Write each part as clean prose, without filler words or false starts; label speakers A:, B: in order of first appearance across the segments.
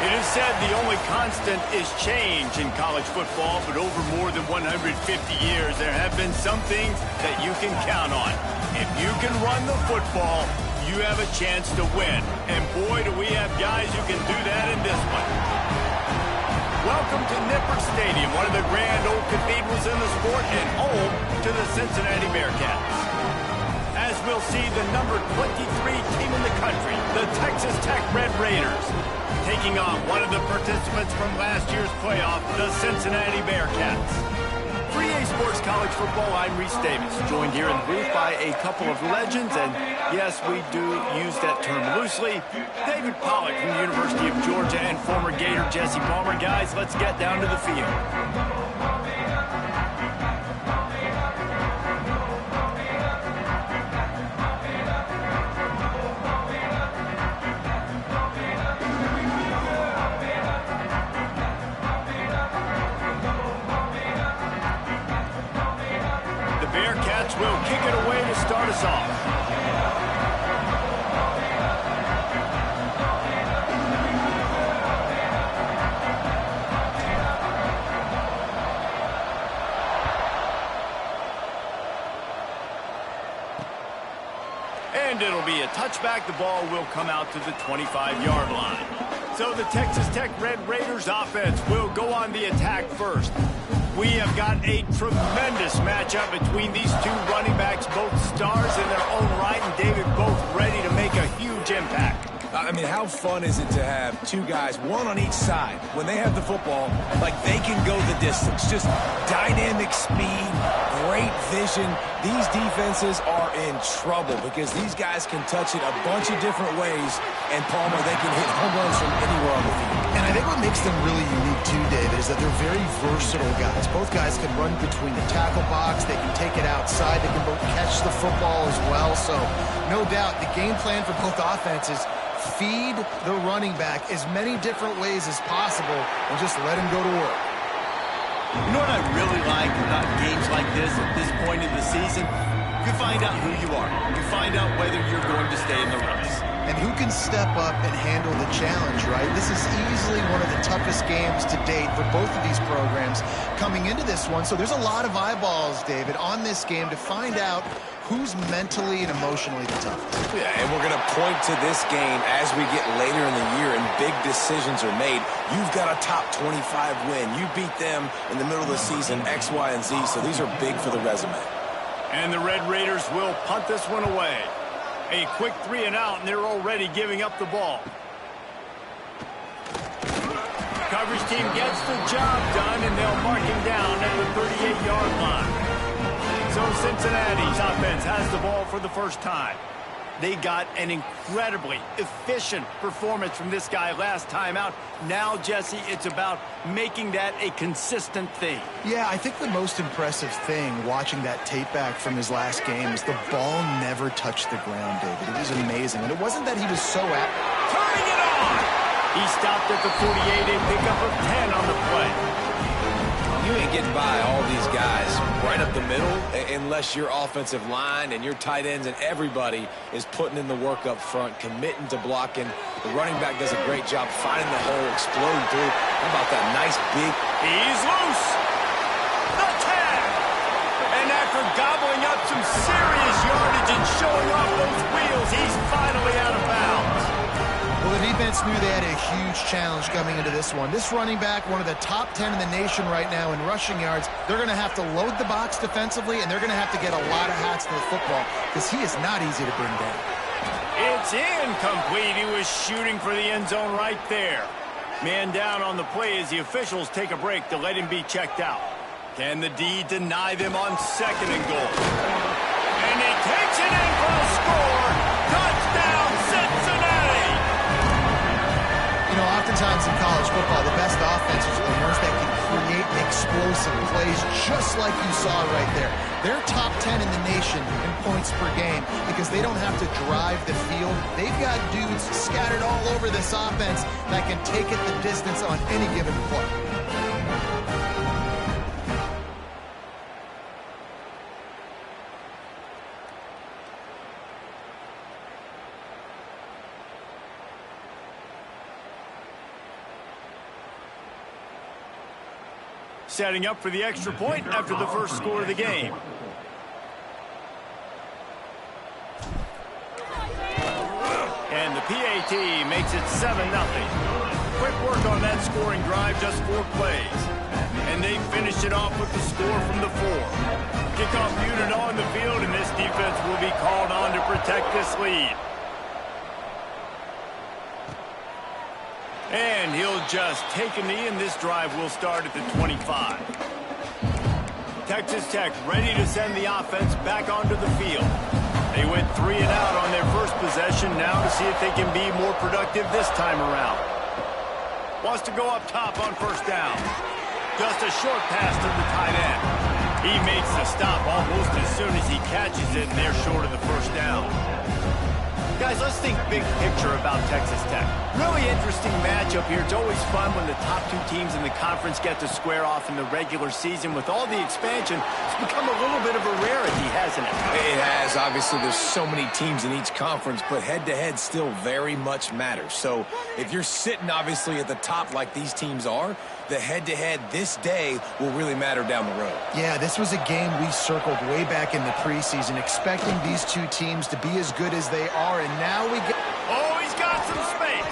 A: It is said the only constant is change in college football, but over more than 150 years, there have been some things that you can count on. If you can run the football, you have a chance to win. And boy, do we have guys who can do that in this one. Welcome to Nippert Stadium, one of the grand old cathedrals in the sport and home to the Cincinnati Bearcats. As we'll see, the number 23 team in the country, the Texas Tech Red Raiders, taking on one of the participants from last year's playoff, the Cincinnati Bearcats. For EA Sports College Football, I'm Reese Davis, joined here in the booth by a couple of legends, and yes, we do use that term loosely. David Pollack from the University of Georgia and former Gator Jesse Palmer. Guys, let's get down to the field. Will kick it away to start us off. And it'll be a touchback. The ball will come out to the 25-yard line. So the Texas Tech Red Raiders offense will go on the attack first. We have got a tremendous matchup between these two running backs, both stars in their own right, and David, both ready to make a huge impact.
B: I mean, how fun is it to have two guys, one on each side, when they have the football, like they can go the distance. Just dynamic speed, great vision. These defenses are in trouble because these guys can touch it a bunch of different ways, and Palmer, they can hit home runs from anywhere on the field.
C: And I think what makes them really unique too, David, is that they're very versatile guys. Both guys can run between the tackle box. They can take it outside. They can both catch the football as well. So no doubt the game plan for both offenses, feed the running back as many different ways as possible and just let him go to work.
A: You know what I really like about games like this at this point in the season? You find out who you are. You find out whether you're going to stay in the race.
C: And who can step up and handle the challenge, right? This is easily one of the toughest games to date for both of these programs coming into this one. So there's a lot of eyeballs, David, on this game to find out who's mentally and emotionally the toughest.
B: Yeah, and we're going to point to this game as we get later in the year and big decisions are made. You've got a top 25 win. You beat them in the middle of the season, X, Y, and Z, so these are big for the resume.
A: And the Red Raiders will punt this one away. A quick 3 and out, and they're already giving up the ball. Coverage team gets the job done, and they'll mark him down at the 38-yard line. So Cincinnati's offense has the ball for the first time. They got an incredibly efficient performance from this guy last time out. Now, Jesse, it's about making that a consistent thing.
C: Yeah, I think the most impressive thing watching that tape back from his last game is the ball never touched the ground, David. It was amazing. And it wasn't that he was so
A: turning it on! He stopped at the 48, a pickup of 10 on the play.
B: You ain't getting by all these guys right up the middle unless your offensive line and your tight ends and everybody is putting in the work up front, committing to blocking. The running back does a great job finding the hole, exploding through. How about that nice big...
A: He's loose! The tag! And after gobbling up some serious yardage and showing off those wheels, he's finally out of bounds.
C: Well, the defense knew they had a huge challenge coming into this one. This running back, one of the top 10 in the nation right now in rushing yards, they're going to have to load the box defensively, and they're going to have to get a lot of hats to the football because he is not easy to bring down.
A: It's incomplete. He was shooting for the end zone right there. Man down on the play as the officials take a break to let him be checked out. Can the D deny them on 2nd and goal? And he takes it in for the score. Touchdown, Cincinnati!
C: You know, oftentimes in college football, the best offenses are the ones that can create explosive plays just like you saw right there. They're top 10 in the nation in points per game because they don't have to drive the field. They've got dudes scattered all over this offense that can take it the distance on any given play.
A: setting up for the extra point after the first score of the game. And the PAT makes it 7-0. Quick work on that scoring drive, just 4 plays. And they finished it off with the score from the 4. Kickoff unit on the field, and this defense will be called on to protect this lead. And he'll just take a knee, and this drive will start at the 25. Texas Tech ready to send the offense back onto the field. They went 3 and out on their first possession, now to see if they can be more productive this time around. Wants to go up top on first down. Just a short pass to the tight end. He makes the stop almost as soon as he catches it, and they're short of the first down. Guys, let's think big picture about Texas Tech. Really interesting matchup here. It's always fun when the top 2 teams in the conference get to square off in the regular season. With all the expansion, it's become a little bit of a rarity, hasn't it?
B: It has. Obviously, there's so many teams in each conference, but head-to-head still very much matters. So if you're sitting, obviously, at the top like these teams are, the head-to-head this day will really matter down the road.
C: Yeah, this was a game we circled way back in the preseason, expecting these 2 teams to be as good as they are, and now we get...
A: Oh, he's got some space.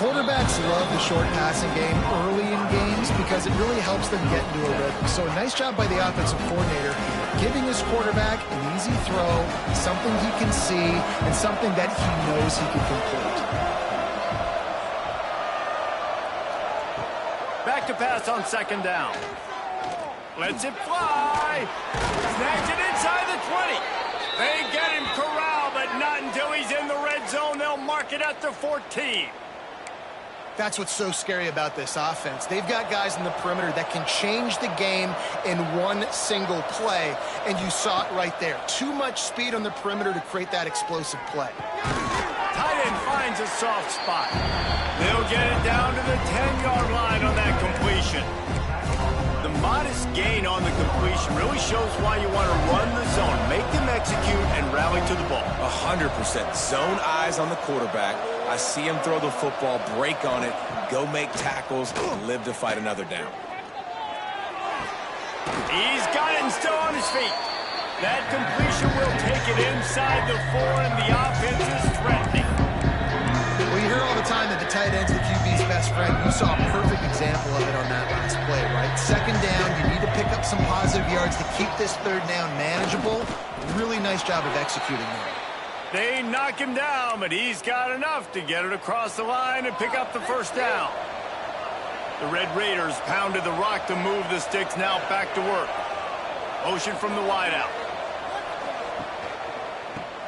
C: Quarterbacks love the short passing game early in games because it really helps them get into a rhythm. So a nice job by the offensive coordinator, giving his quarterback an easy throw, something he can see, and something that he knows he can complete.
A: Back to pass on second down. Lets it fly. Snags it inside the 20. They get him corralled, but not until he's in the red zone. They'll mark it at the 14.
C: That's what's so scary about this offense. They've got guys in the perimeter that can change the game in one single play, and you saw it right there. Too much speed on the perimeter to create that explosive play.
A: Tight end finds a soft spot. They'll get it down to the 10-yard line on that completion. The modest gain on the completion really shows why you want to run the zone, make them execute, and rally to the ball.
B: 100%. Zone eyes on the quarterback. I see him throw the football, break on it, go make tackles, and live to fight another down.
A: He's got it and still on his feet. That completion will take it inside the 4, and the offense is threatening.
C: Well, you hear all the time that the tight end's the QB's best friend. You saw a perfect example of it on that last play, right? Second down, you need to pick up some positive yards to keep this third down manageable. Really nice job of executing there.
A: They knock him down, but he's got enough to get it across the line and pick up the first down. The Red Raiders pounded the rock to move the sticks, now back to work. Motion from the wideout.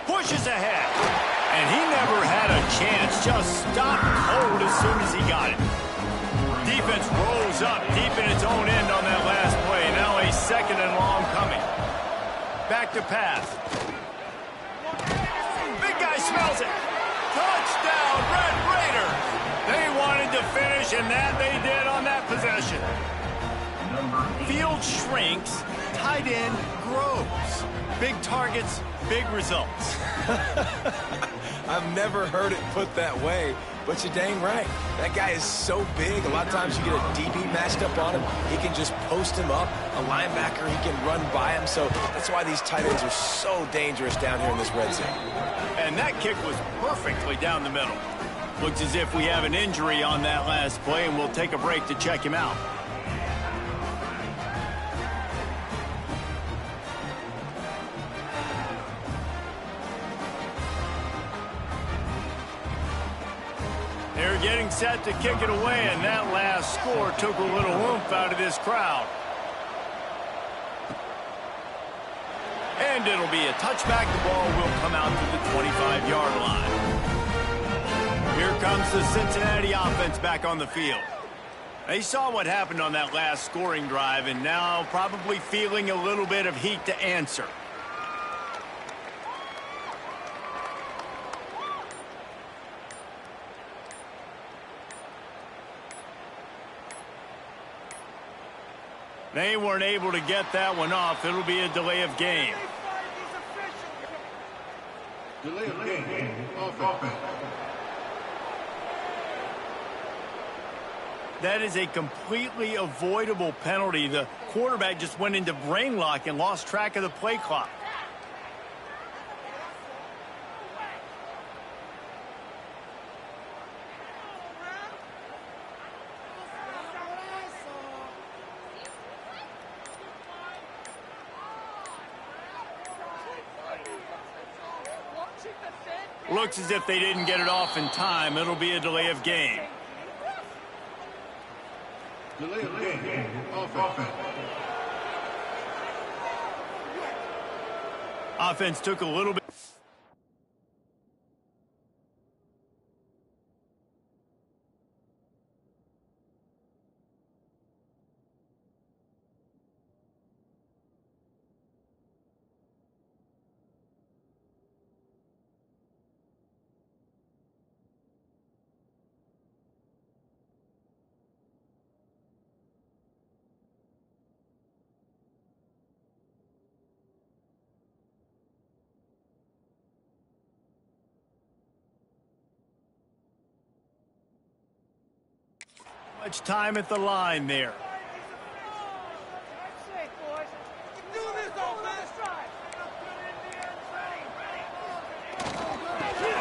A: Pushes ahead. And he never had a chance, just stopped cold as soon as he got it. Defense rolls up deep in its own end on that last play. Now a second and long coming. Back to pass. Big guy smells it. Touchdown, Red Raiders. They wanted to finish, and that they did on that possession. Field shrinks, tight end grows. Big targets, big results.
B: I've never heard it put that way, but you're dang right. That guy is so big. A lot of times you get a DB matched up on him. He can just post him up. A linebacker, he can run by him. So that's why these tight ends are so dangerous down here in this red zone.
A: And that kick was perfectly down the middle. Looks as if we have an injury on that last play, and we'll take a break to check him out. They're getting set to kick it away, and that last score took a little oomph out of this crowd. And it'll be a touchback. The ball will come out to the 25-yard line. Here comes the Cincinnati offense back on the field. They saw what happened on that last scoring drive, and now probably feeling a little bit of heat to answer. They weren't able to get that one off. It'll be a delay of game.
D: Delay of game. Offense.
A: That is a completely avoidable penalty. The quarterback just went into brain lock and lost track of the play clock. Looks as if they didn't get it off in time. It'll be a delay of game.
D: Delay of game. Offense.
A: Offense took a little bit. Much time at the line there.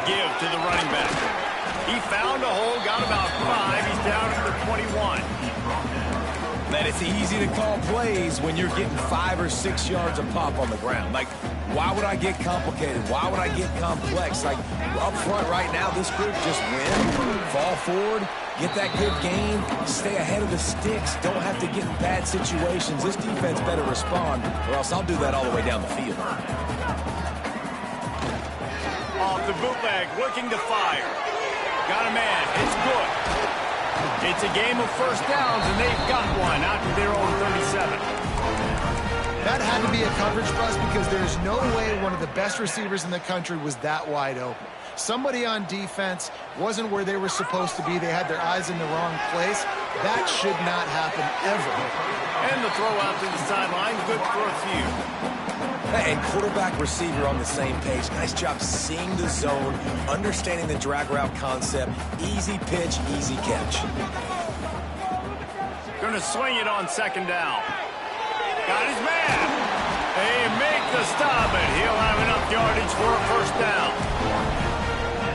A: Give to the running back. He found a hole, got about 5. He's down at the 21.
B: Man, it's easy to call plays when you're getting 5 or 6 yards a pop on the ground. Like, why would I get complicated? Why would I get complex? Like, up front right now, this group just win, fall forward, get that good gain, stay ahead of the sticks, don't have to get in bad situations. This defense better respond, or else I'll do that all the way down the field.
A: Off the bootleg, looking to fire. Got a man. It's good. It's a game of first downs, and they've got one out to their own 37.
C: That had to be a coverage bust because there's no way one of the best receivers in the country was that wide open. Somebody on defense wasn't where they were supposed to be. They had their eyes in the wrong place. That should not happen ever.
A: And the throw out to the sideline, good for a few.
B: And quarterback receiver on the same page. Nice job seeing the zone, understanding the drag route concept. Easy pitch, easy catch.
A: Going to swing it on second down. Got his man. They make the stop, and he'll have enough yardage for a first down.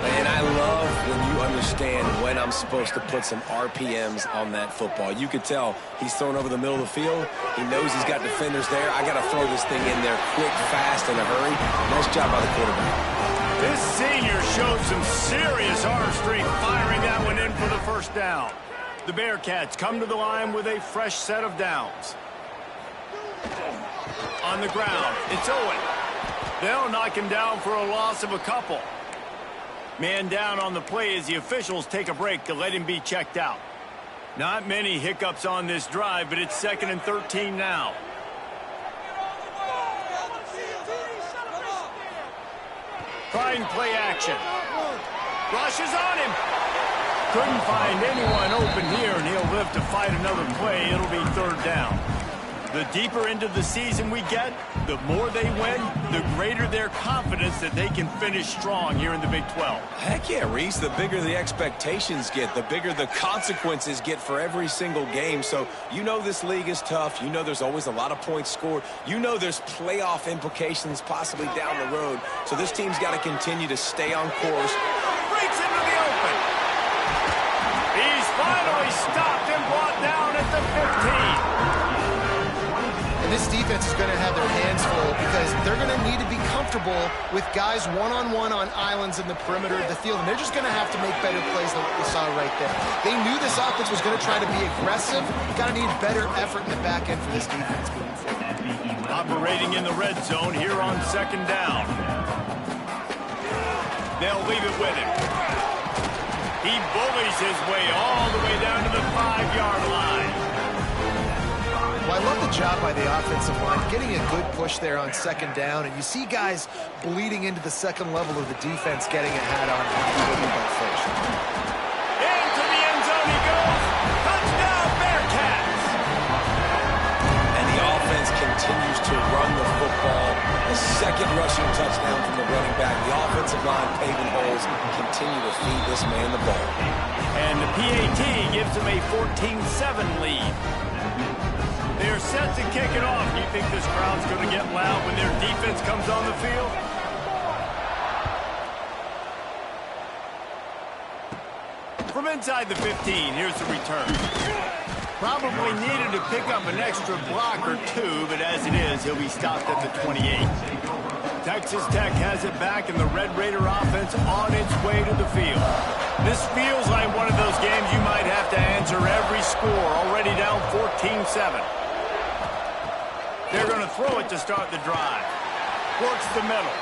B: And I love when you understand when I'm supposed to put some RPMs on that football. You could tell he's thrown over the middle of the field. He knows he's got defenders there. I got to throw this thing in there quick, fast, in a hurry. Nice job by the quarterback.
A: This senior showed some serious arm strength firing that one in for the first down. The Bearcats come to the line with a fresh set of downs. On the ground, it's Owen. They'll knock him down for a loss of a couple. Man down on the play as the officials take a break to let him be checked out. Not many hiccups on this drive, but it's 2nd and 13 now. Trying play action. Rushes on him. Couldn't find anyone open here, and he'll live to fight another play. It'll be 3rd down. The deeper into the season we get, the more they win, the greater their confidence that they can finish strong here in the Big 12.
B: Heck yeah, Reese. The bigger the expectations get, the bigger the consequences get for every single game. So you know this league is tough. You know there's always a lot of points scored. You know there's playoff implications possibly down the road. So this team's got to continue to stay on course.
A: Breaks into the open. He's finally stopped and brought down at the 15.
C: And this defense is going to have their hands full because they're going to need to be comfortable with guys one-on-one on islands in the perimeter of the field. And they're just going to have to make better plays than what we saw right there. They knew this offense was going to try to be aggressive. Got to need better effort in the back end for this defense going forward.
A: Operating in the red zone here on 2nd down. They'll leave it with him. He bullies his way all the way down to the 5-yard line.
C: Well, I love the job by the offensive line, getting a good push there on 2nd down, and you see guys bleeding into the second level of the defense getting a hat on by first.
A: Into the end zone he goes. Touchdown, Bearcats!
B: And the offense continues to run the football. The 2nd rushing touchdown from the running back. The offensive line paving holes continues continue to feed this man the ball.
A: And the PAT gives them a 14-7 lead. They're set to kick it off. Do you think this crowd's going to get loud when their defense comes on the field? From inside the 15, here's the return. Probably needed to pick up an extra block or two, but as it is, he'll be stopped at the 28. Texas Tech has it back, and the Red Raider offense on its way to the field. This feels like one of those games you might have to answer every score, already down 14-7. They're going to throw it to start the drive. Works the middle.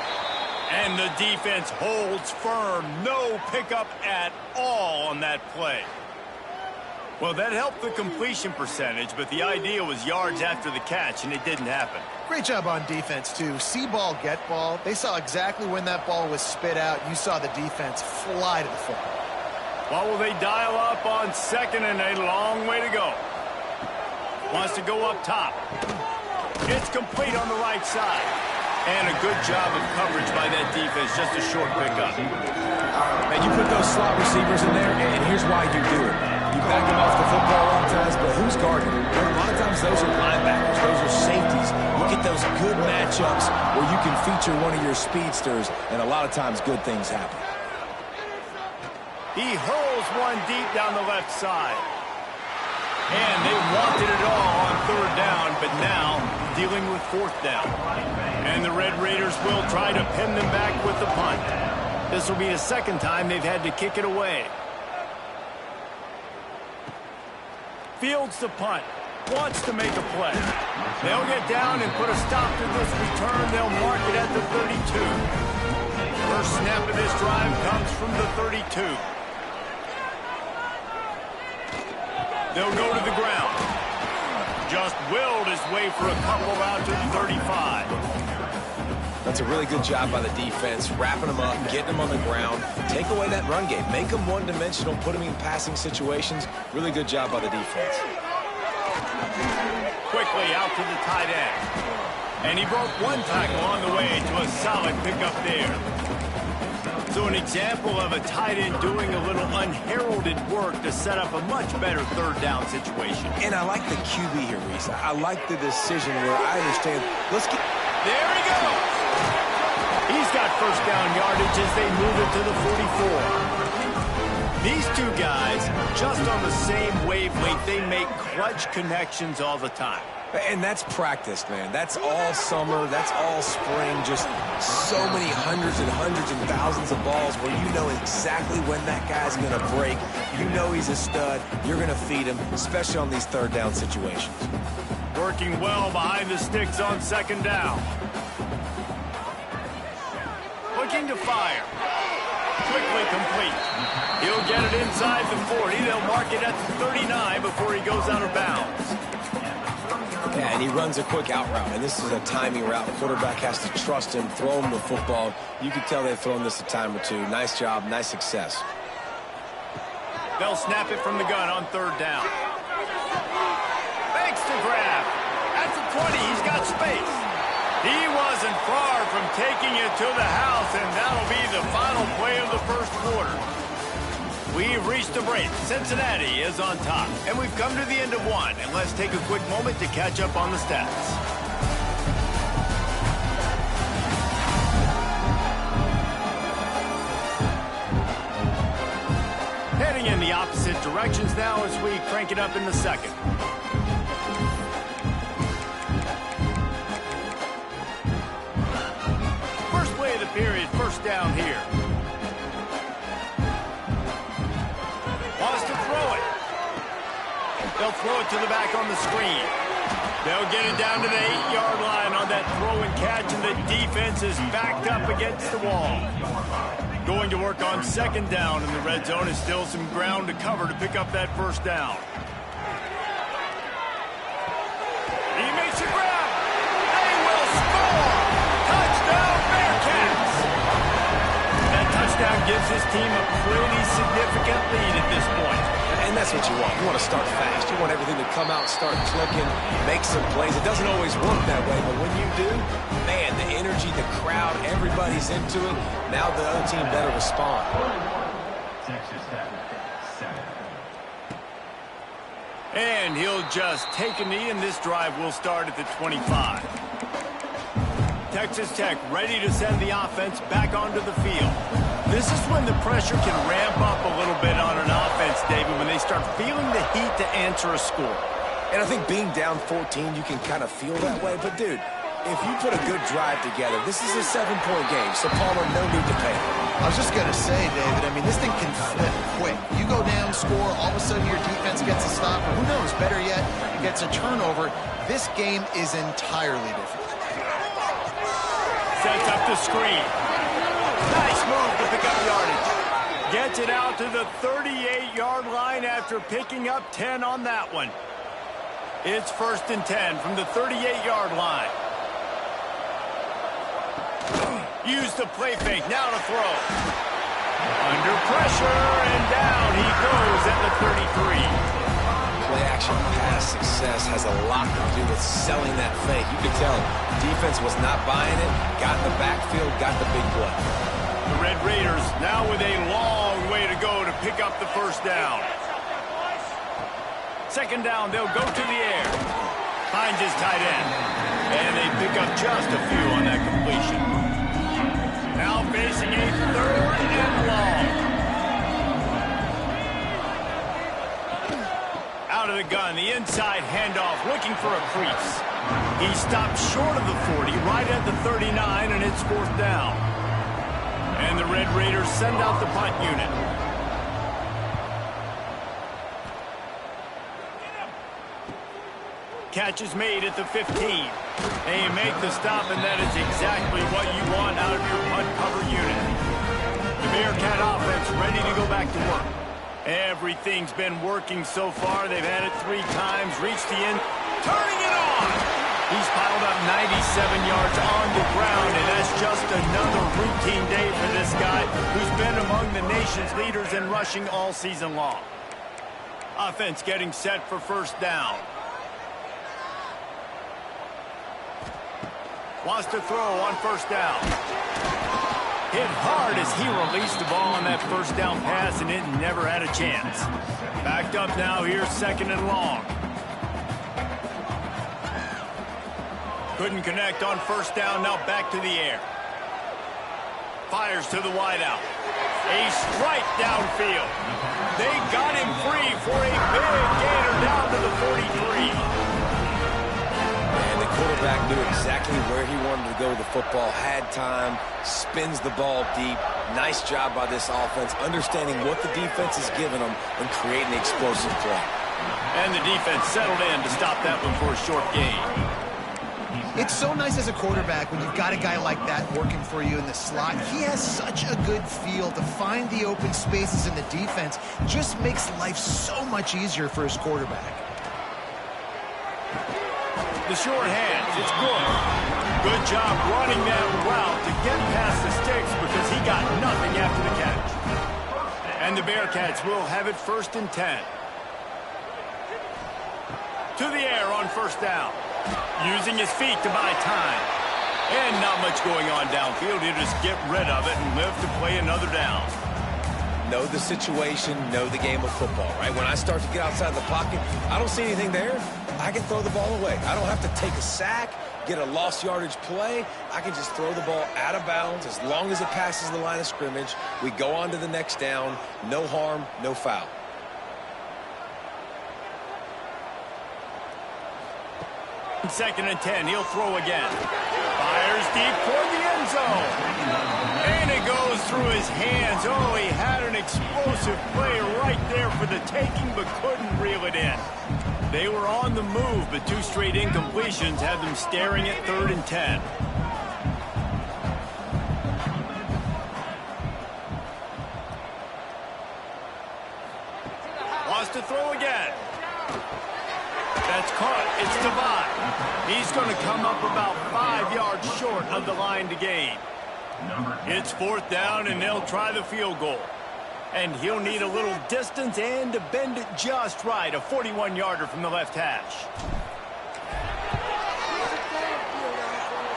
A: And the defense holds firm. No pickup at all on that play. Well, that helped the completion percentage, but the idea was yards after the catch, and it didn't happen.
C: Great job on defense, too. See ball, get ball. They saw exactly when that ball was spit out. You saw the defense fly to the football.
A: Well, will they dial up on second, and a long way to go. Wants to go up top. It's complete on the right side. And a good job of coverage by that defense. Just a short pickup.
B: And you put those slot receivers in there, and here's why you do it. You back them off the football a lot of times, but who's guarding them? Well, a lot of times those are linebackers. Those are safeties. Look at those good matchups where you can feature one of your speedsters, and a lot of times good things happen.
A: He hurls one deep down the left side. And they wanted it all on third down, but now dealing with fourth down. And the Red Raiders will try to pin them back with the punt. This will be the second time they've had to kick it away. Fields the punt. Wants to make a play. They'll get down and put a stop to this return. They'll mark it at the 32. First snap of this drive comes from the 32. They'll go to the ground. Just willed his way for a couple out to the 35.
B: That's a really good job by the defense, wrapping them up, getting them on the ground. Take away that run game. Make them one-dimensional, put them in passing situations. Really good job by the defense.
A: Quickly out to the tight end. And he broke one tackle on the way to a solid pickup there. So an example of a tight end doing a little unheralded work to set up a much better third down situation.
B: And I like the QB here, Reese. I like the decision where I understand. Let's get...
A: There he goes. He's got first down yardage as they move it to the 44. These two guys, just on the same wavelength, they make clutch connections all the time.
B: And that's practice, man. That's all summer. That's all spring. Just so many hundreds and thousands of balls where you know exactly when that guy's going to break. You know he's a stud. You're going to feed him, especially on these third down situations.
A: Working well behind the sticks on second down. Looking to fire. Quickly complete. He'll get it inside the 40. They'll mark it at the 39 before he goes out of bounds.
B: Yeah, and he runs a quick out route, and this is a timing route. The quarterback has to trust him, throw him the football. You can tell they've thrown this a time or two. Nice job, nice success.
A: They'll snap it from the gun on third down. Fakes the grab. At the 20, he's got space. He wasn't far from taking it to the house, and that'll be the final play of the first quarter. We've reached the break. Cincinnati is on top. And we've come to the end of one. And let's take a quick moment to catch up on the stats. Heading in the opposite directions now as we crank it up in the second. First play of the period, first down here. They'll throw it to the back on the screen. They'll get it down to the 8-yard line on that throw and catch, and the defense is backed up against the wall. Going to work on second down, and the red zone is still some ground to cover to pick up that first down. He makes a grab. They will score. Touchdown, Bearcats. That touchdown gives his team a pretty significant lead at this point.
B: And that's what you want. You want to start fast. You want everything to come out, start clicking, make some plays. It doesn't always work that way, but when you do, man, the energy, the crowd, everybody's into it. Now the other team better respond.
A: And he'll just take a knee, and this drive will start at the 25. Texas Tech ready to send the offense back onto the field. This is when the pressure can ramp up a little bit on an offense, David, when they start feeling the heat to answer a score.
B: And I think being down 14, you can kind of feel that way. But, dude, if you put a good drive together, this is a 7-point game, so Palmer, no need to pay.
C: I was just going to say, David, I mean, this thing can flip quick. You go down, score, all of a sudden your defense gets a stop, or who knows, better yet, it gets a turnover. This game is entirely different.
A: Sets up the screen. Nice move to pick up yardage. Gets it out to the 38-yard line after picking up 10 on that one. It's 1st and 10 from the 38-yard line. Use the play fake, now to throw. Under pressure, and down he goes at the 33.
B: Play-action pass success has a lot to do with selling that fake. You can tell defense was not buying it, got in the backfield, got the big play.
A: The Red Raiders now with a long way to go to pick up the first down. 2nd down, they'll go to the air. Finds his tight end. And they pick up just a few on that completion. Now facing a 3rd and long. Out of the gun, the inside handoff, looking for a crease. He stopped short of the 40, right at the 39, and it's 4th down. And the Red Raiders send out the punt unit. Catch is made at the 15. They make the stop, and that is exactly what you want out of your punt cover unit. The Bearcat offense ready to go back to work. Everything's been working so far. They've had it 3 times, reached the end, turning it on. He's piled up 97 yards on the ground, and that's just another routine day for this guy who's been among the nation's leaders in rushing all season long. Offense getting set for 1st down. Wants to throw on 1st down. Hit hard as he released the ball on that 1st down pass, and it never had a chance. Backed up now, here's 2nd and long. Couldn't connect on 1st down, now back to the air. Fires to the wideout. A strike downfield. They got him free for a big gainer down to the 43.
B: And the quarterback knew exactly where he wanted to go with the football, had time, spins the ball deep. Nice job by this offense, understanding what the defense is giving them and creating an explosive play.
A: And the defense settled in to stop that one for a short gain.
C: It's so nice as a quarterback when you've got a guy like that working for you in the slot. He has such a good feel to find the open spaces in the defense. Just makes life so much easier for his quarterback.
A: The short hands, it's good. Good job running that route to get past the sticks because he got nothing after the catch. And the Bearcats will have it 1st and 10. To the air on 1st down. Using his feet to buy time. And not much going on downfield. He'll just get rid of it and live to play another down.
B: Know the situation, know the game of football, right? When I start to get outside the pocket, I don't see anything there. I can throw the ball away. I don't have to take a sack, get a lost yardage play. I can just throw the ball out of bounds as long as it passes the line of scrimmage. We go on to the next down. No harm, no foul.
A: Second and 10, he'll throw again. Fires deep toward the end zone. And it goes through his hands. Oh, he had an explosive play right there for the taking, but couldn't reel it in. They were on the move, but 2 straight incompletions had them staring at 3rd and 10. Wants to throw again. That's caught. It's Devine. He's going to come up about 5 yards short of the line to gain. It's 4th down, and they'll try the field goal. And he'll need a little distance and to bend it just right. A 41-yarder from the left hash.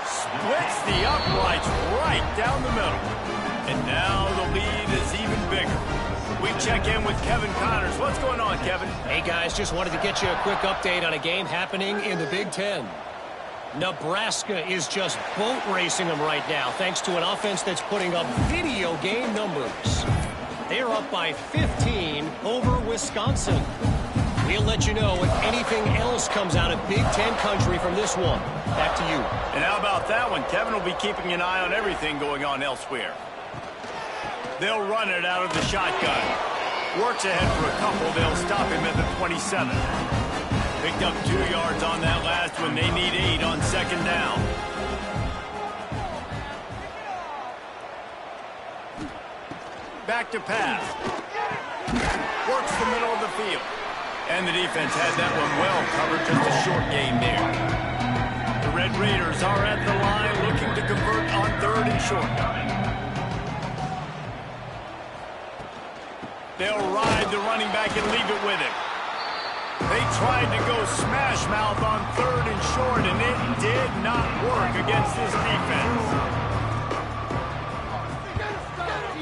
A: Splits the uprights right down the middle. And now the lead is even bigger. We check in with Kevin Connors. What's going on, Kevin?
E: Hey, guys, just wanted to get you a quick update on a game happening in the Big Ten. Nebraska is just boat racing them right now, thanks to an offense that's putting up video game numbers. They're up by 15 over Wisconsin. We'll let you know if anything else comes out of Big Ten country from this one. Back to you.
A: And how about that one? Kevin will be keeping an eye on everything going on elsewhere. They'll run it out of the shotgun. Works ahead for a couple. They'll stop him at the 27. Picked up 2 yards on that last one. They need 8 on second down. Back to pass. Works the middle of the field. And the defense had that one well covered. Just a short game there. The Red Raiders are at the line looking to convert on 3rd and short. They'll ride the running back and leave it with him. They tried to go smash mouth on 3rd and short, and it did not work against this defense.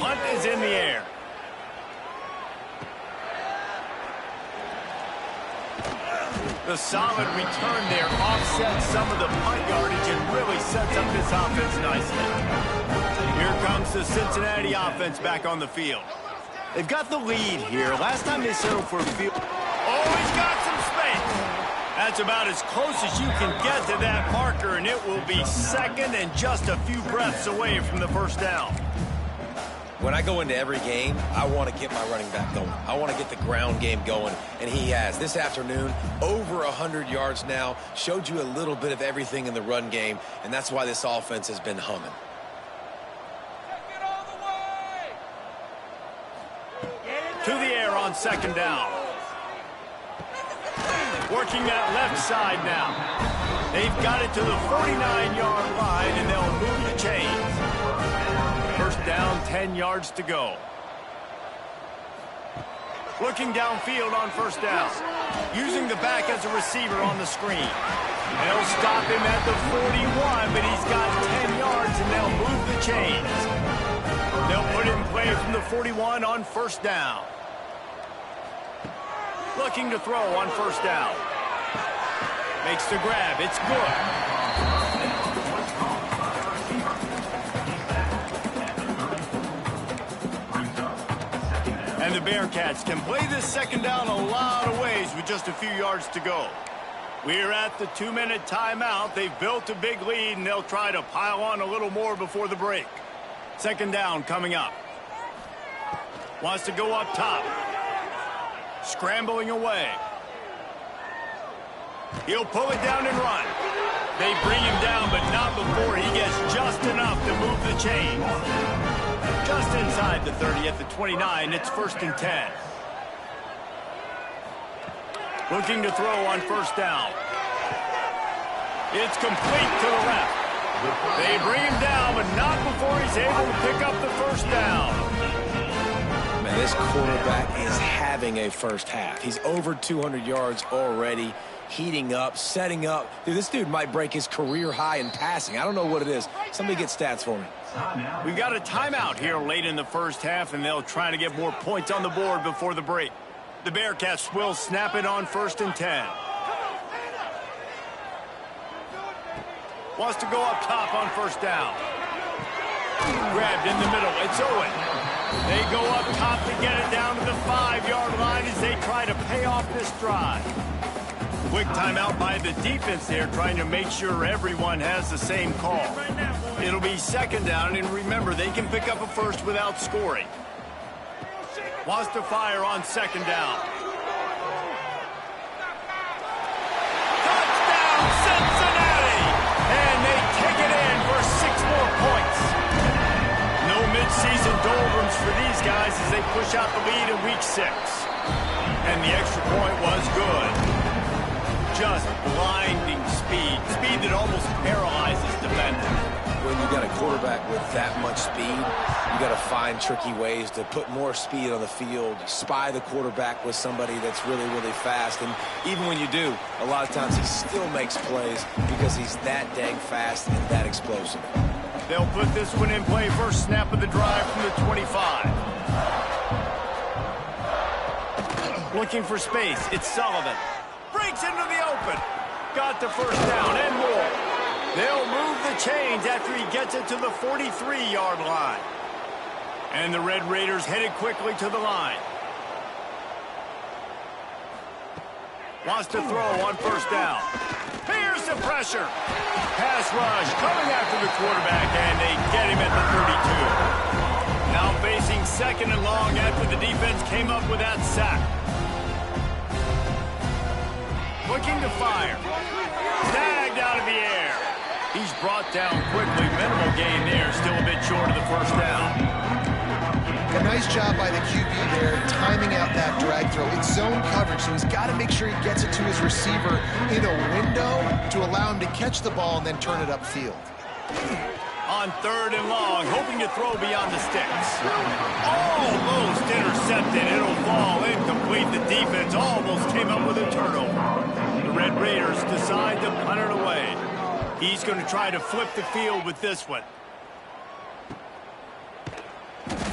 A: Punt is in the air. The solid return there offsets some of the punt yardage and really sets up this offense nicely. Here comes the Cincinnati offense back on the field. They've got the lead here. Last time they settled for a field. Oh, he's got some space. That's about as close as you can get to that marker, and it will be second and just a few breaths away from the first down.
B: When I go into every game, I want to get my running back going. I want to get the ground game going, and he has. This afternoon, over 100 yards now, showed you a little bit of everything in the run game, and that's why this offense has been humming.
A: To the air on second down. Working that left side now. They've got it to the 49-yard line, and they'll move the chains. First down, 10 yards to go. Looking downfield on first down. Using the back as a receiver on the screen. They'll stop him at the 41, but he's got 10 yards, and they'll move the chains. They'll put it in play from the 41 on first down. Looking to throw on first down. Makes the grab. It's good. And the Bearcats can play this second down a lot of ways with just a few yards to go. We're at the 2-minute timeout. They've built a big lead, and they'll try to pile on a little more before the break. Second down coming up. Wants to go up top. Scrambling away. He'll pull it down and run. They bring him down, but not before he gets just enough to move the chain. Just inside the 30 at the 29. It's 1st and 10. Looking to throw on first down. It's complete to the left. They bring him down, but not before he's able to pick up the first down.
B: Man, this quarterback is having a first half. He's over 200 yards already, heating up, setting up. Dude, this dude might break his career high in passing. I don't know what it is. Somebody get stats for me.
A: We've got a timeout here late in the first half, and they'll try to get more points on the board before the break. The Bearcats will snap it on 1st and 10. Wants to go up top on first down. Grabbed in the middle. It's Owen. They go up top to get it down to the 5-yard line as they try to pay off this drive. Quick timeout by the defense there, trying to make sure everyone has the same call. It'll be second down, and remember, they can pick up a first without scoring. Wants to fire on second down. Touchdown, Cincinnati! And they take it in for 6 more points. No midseason doldrums for these guys as they push out the lead in week 6. And the extra point was good. Just blinding speed. Speed that almost paralyzes defenders.
B: When you got a quarterback with that much speed, you got to find tricky ways to put more speed on the field, spy the quarterback with somebody that's really, really fast. And even when you do, a lot of times he still makes plays because he's that dang fast and that explosive.
A: They'll put this one in play. First snap of the drive from the 25. Looking for space. It's Sullivan. Breaks into the open. Got the first down and more. They'll move the chains after he gets it to the 43-yard line. And the Red Raiders headed quickly to the line. Wants to throw on first down. Here's the pressure. Pass rush coming after the quarterback, and they get him at the 32. Now facing second and long after the defense came up with that sack. Looking to fire. Snagged out of the air. He's brought down quickly. Minimal gain there. Still a bit short of the first down.
C: A nice job by the QB there, timing out that drag throw. It's zone coverage, so he's got to make sure he gets it to his receiver in a window to allow him to catch the ball and then turn it upfield.
A: On third and long, hoping to throw beyond the sticks. Almost intercepted. It'll fall incomplete. The defense almost came up with a turnover. The Red Raiders decide to punt it away. He's going to try to flip the field with this one.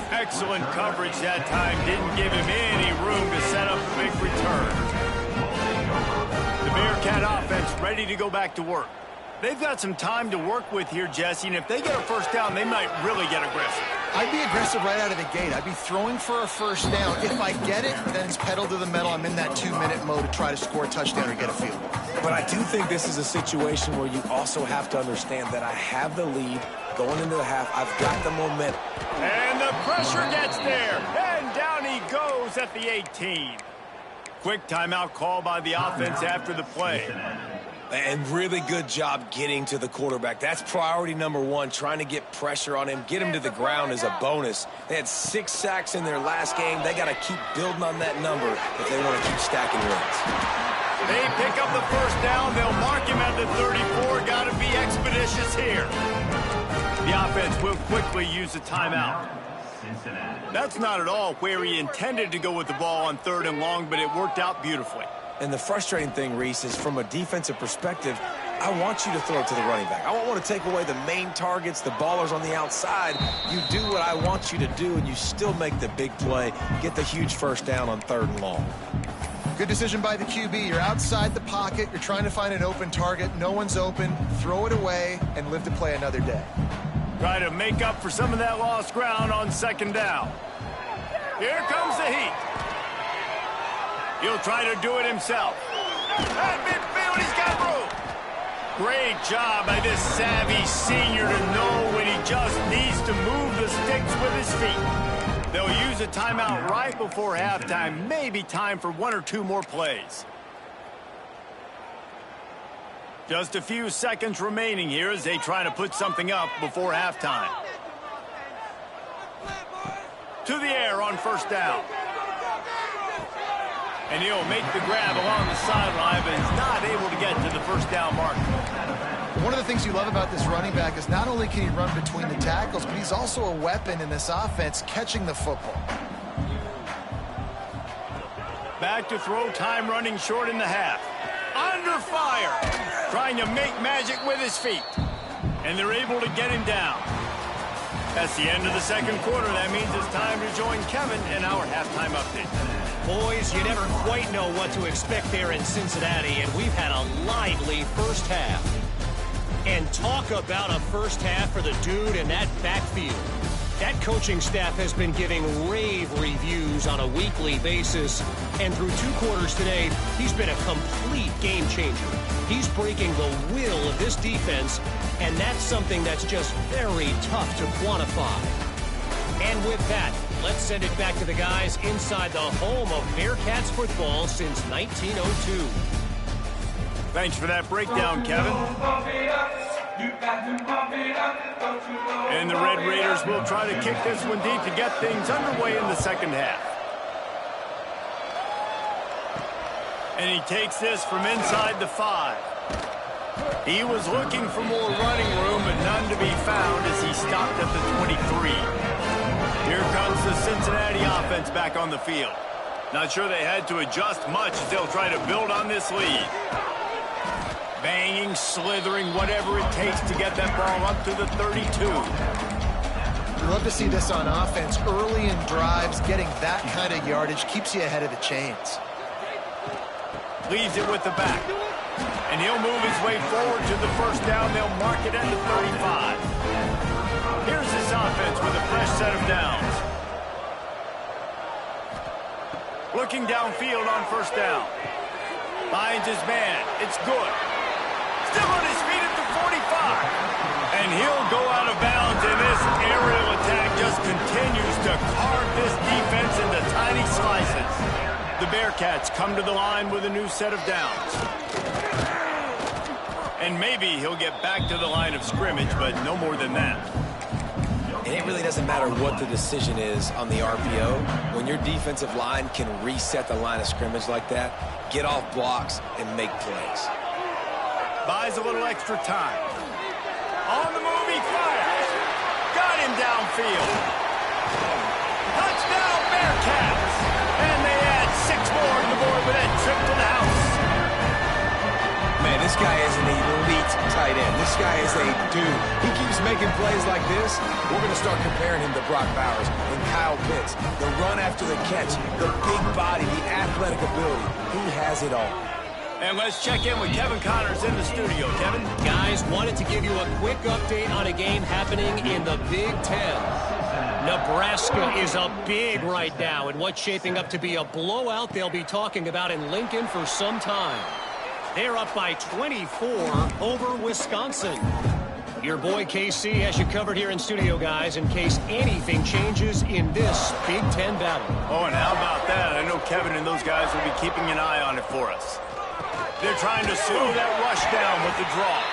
A: Excellent coverage that time. Didn't give him any room to set up a big return. The Bearcat offense ready to go back to work. They've got some time to work with here, Jesse, and if they get a first down, they might really get aggressive.
C: I'd be aggressive right out of the gate. I'd be throwing for a first down. If I get it, then it's pedal to the metal. I'm in that 2-minute mode to try to score a touchdown or get a field goal.
B: But I do think this is a situation where you also have to understand that I have the lead going into the half. I've got the momentum.
A: And the pressure gets there. And down he goes at the 18. Quick timeout call by the offense after the play.
B: And really good job getting to the quarterback. That's priority number one, trying to get pressure on him. Get him to the ground is a bonus. They had 6 sacks in their last game. They got to keep building on that number if they want to keep stacking wins.
A: They pick up the first down. They'll mark him at the 34. Got to be expeditious here. The offense will quickly use a timeout. That's not at all where he intended to go with the ball on third and long, but it worked out beautifully.
B: And the frustrating thing, Reese, is from a defensive perspective, I want you to throw it to the running back. I don't want to take away the main targets, the ballers on the outside. You do what I want you to do, and you still make the big play, get the huge first down on third and long.
C: Good decision by the QB. You're outside the pocket. You're trying to find an open target. No one's open. Throw it away and live to play another day.
A: Try to make up for some of that lost ground on second down. Here comes the heat. He'll try to do it himself. At midfield, he's got room. Great job by this savvy senior to know when he just needs to move the sticks with his feet. They'll use a timeout right before halftime. Maybe time for 1 or 2 more plays. Just a few seconds remaining here as they try to put something up before halftime. To the air on first down. And he'll make the grab along the sideline, but he's not able to get to the first down marker.
C: One of the things you love about this running back is not only can he run between the tackles, but he's also a weapon in this offense catching the football.
A: Back to throw, time running short in the half. Under fire, trying to make magic with his feet. And they're able to get him down. That's the end of the second quarter. That means it's time to join Kevin in our halftime update.
E: Boys, you never quite know what to expect there in Cincinnati, and we've had a lively first half. And talk about a first half for the dude in that backfield. That coaching staff has been giving rave reviews on a weekly basis, and through 2 quarters today, he's been a complete game changer. He's breaking the will of this defense, and that's something that's just very tough to quantify. And with that, let's send it back to the guys inside the home of Bearcats football since 1902.
A: Thanks for that breakdown, Kevin. And the Red Raiders will try to kick this one deep to get things underway in the second half. And he takes this from inside the 5. He was looking for more running room, but none to be found as he stopped at the 23. Here comes the Cincinnati offense back on the field. Not sure they had to adjust much as they'll try to build on this lead. Banging, slithering, whatever it takes to get that ball up to the 32.
C: We love to see this on offense. Early in drives, getting that kind of yardage keeps you ahead of the chains.
A: Leaves it with the back. And he'll move his way forward to the first down. They'll mark it at the 35. Here's this offense with a fresh set of downs. Looking downfield on first down. Finds his man. It's good. Still on his feet at the 45. And he'll go out of bounds, and this aerial attack just continues to carve this defense into tiny slices. The Bearcats come to the line with a new set of downs. And maybe he'll get back to the line of scrimmage, but no more than that.
B: And it really doesn't matter what the decision is on the RPO. When your defensive line can reset the line of scrimmage like that, get off blocks and make plays.
A: Buys a little extra time. On the move, he fires. Got him downfield. Touchdown, Bearcats. And they add 6 more to the board with that trip to the house.
B: Man, this guy is an elite tight end. This guy is a dude. He keeps making plays like this. We're going to start comparing him to Brock Bowers and Kyle Pitts. The run after the catch, the big body, the athletic ability. He has it all.
A: And let's check in with Kevin Connors in the studio. Kevin?
E: Guys, wanted to give you a quick update on a game happening in the Big Ten. Nebraska is up big right now in what's shaping up to be a blowout they'll be talking about in Lincoln for some time. They're up by 24 over Wisconsin. Your boy KC has you covered here in studio, guys, in case anything changes in this Big Ten battle.
A: Oh, and how about that? I know Kevin and those guys will be keeping an eye on it for us. They're trying to slow that rush down with the draw.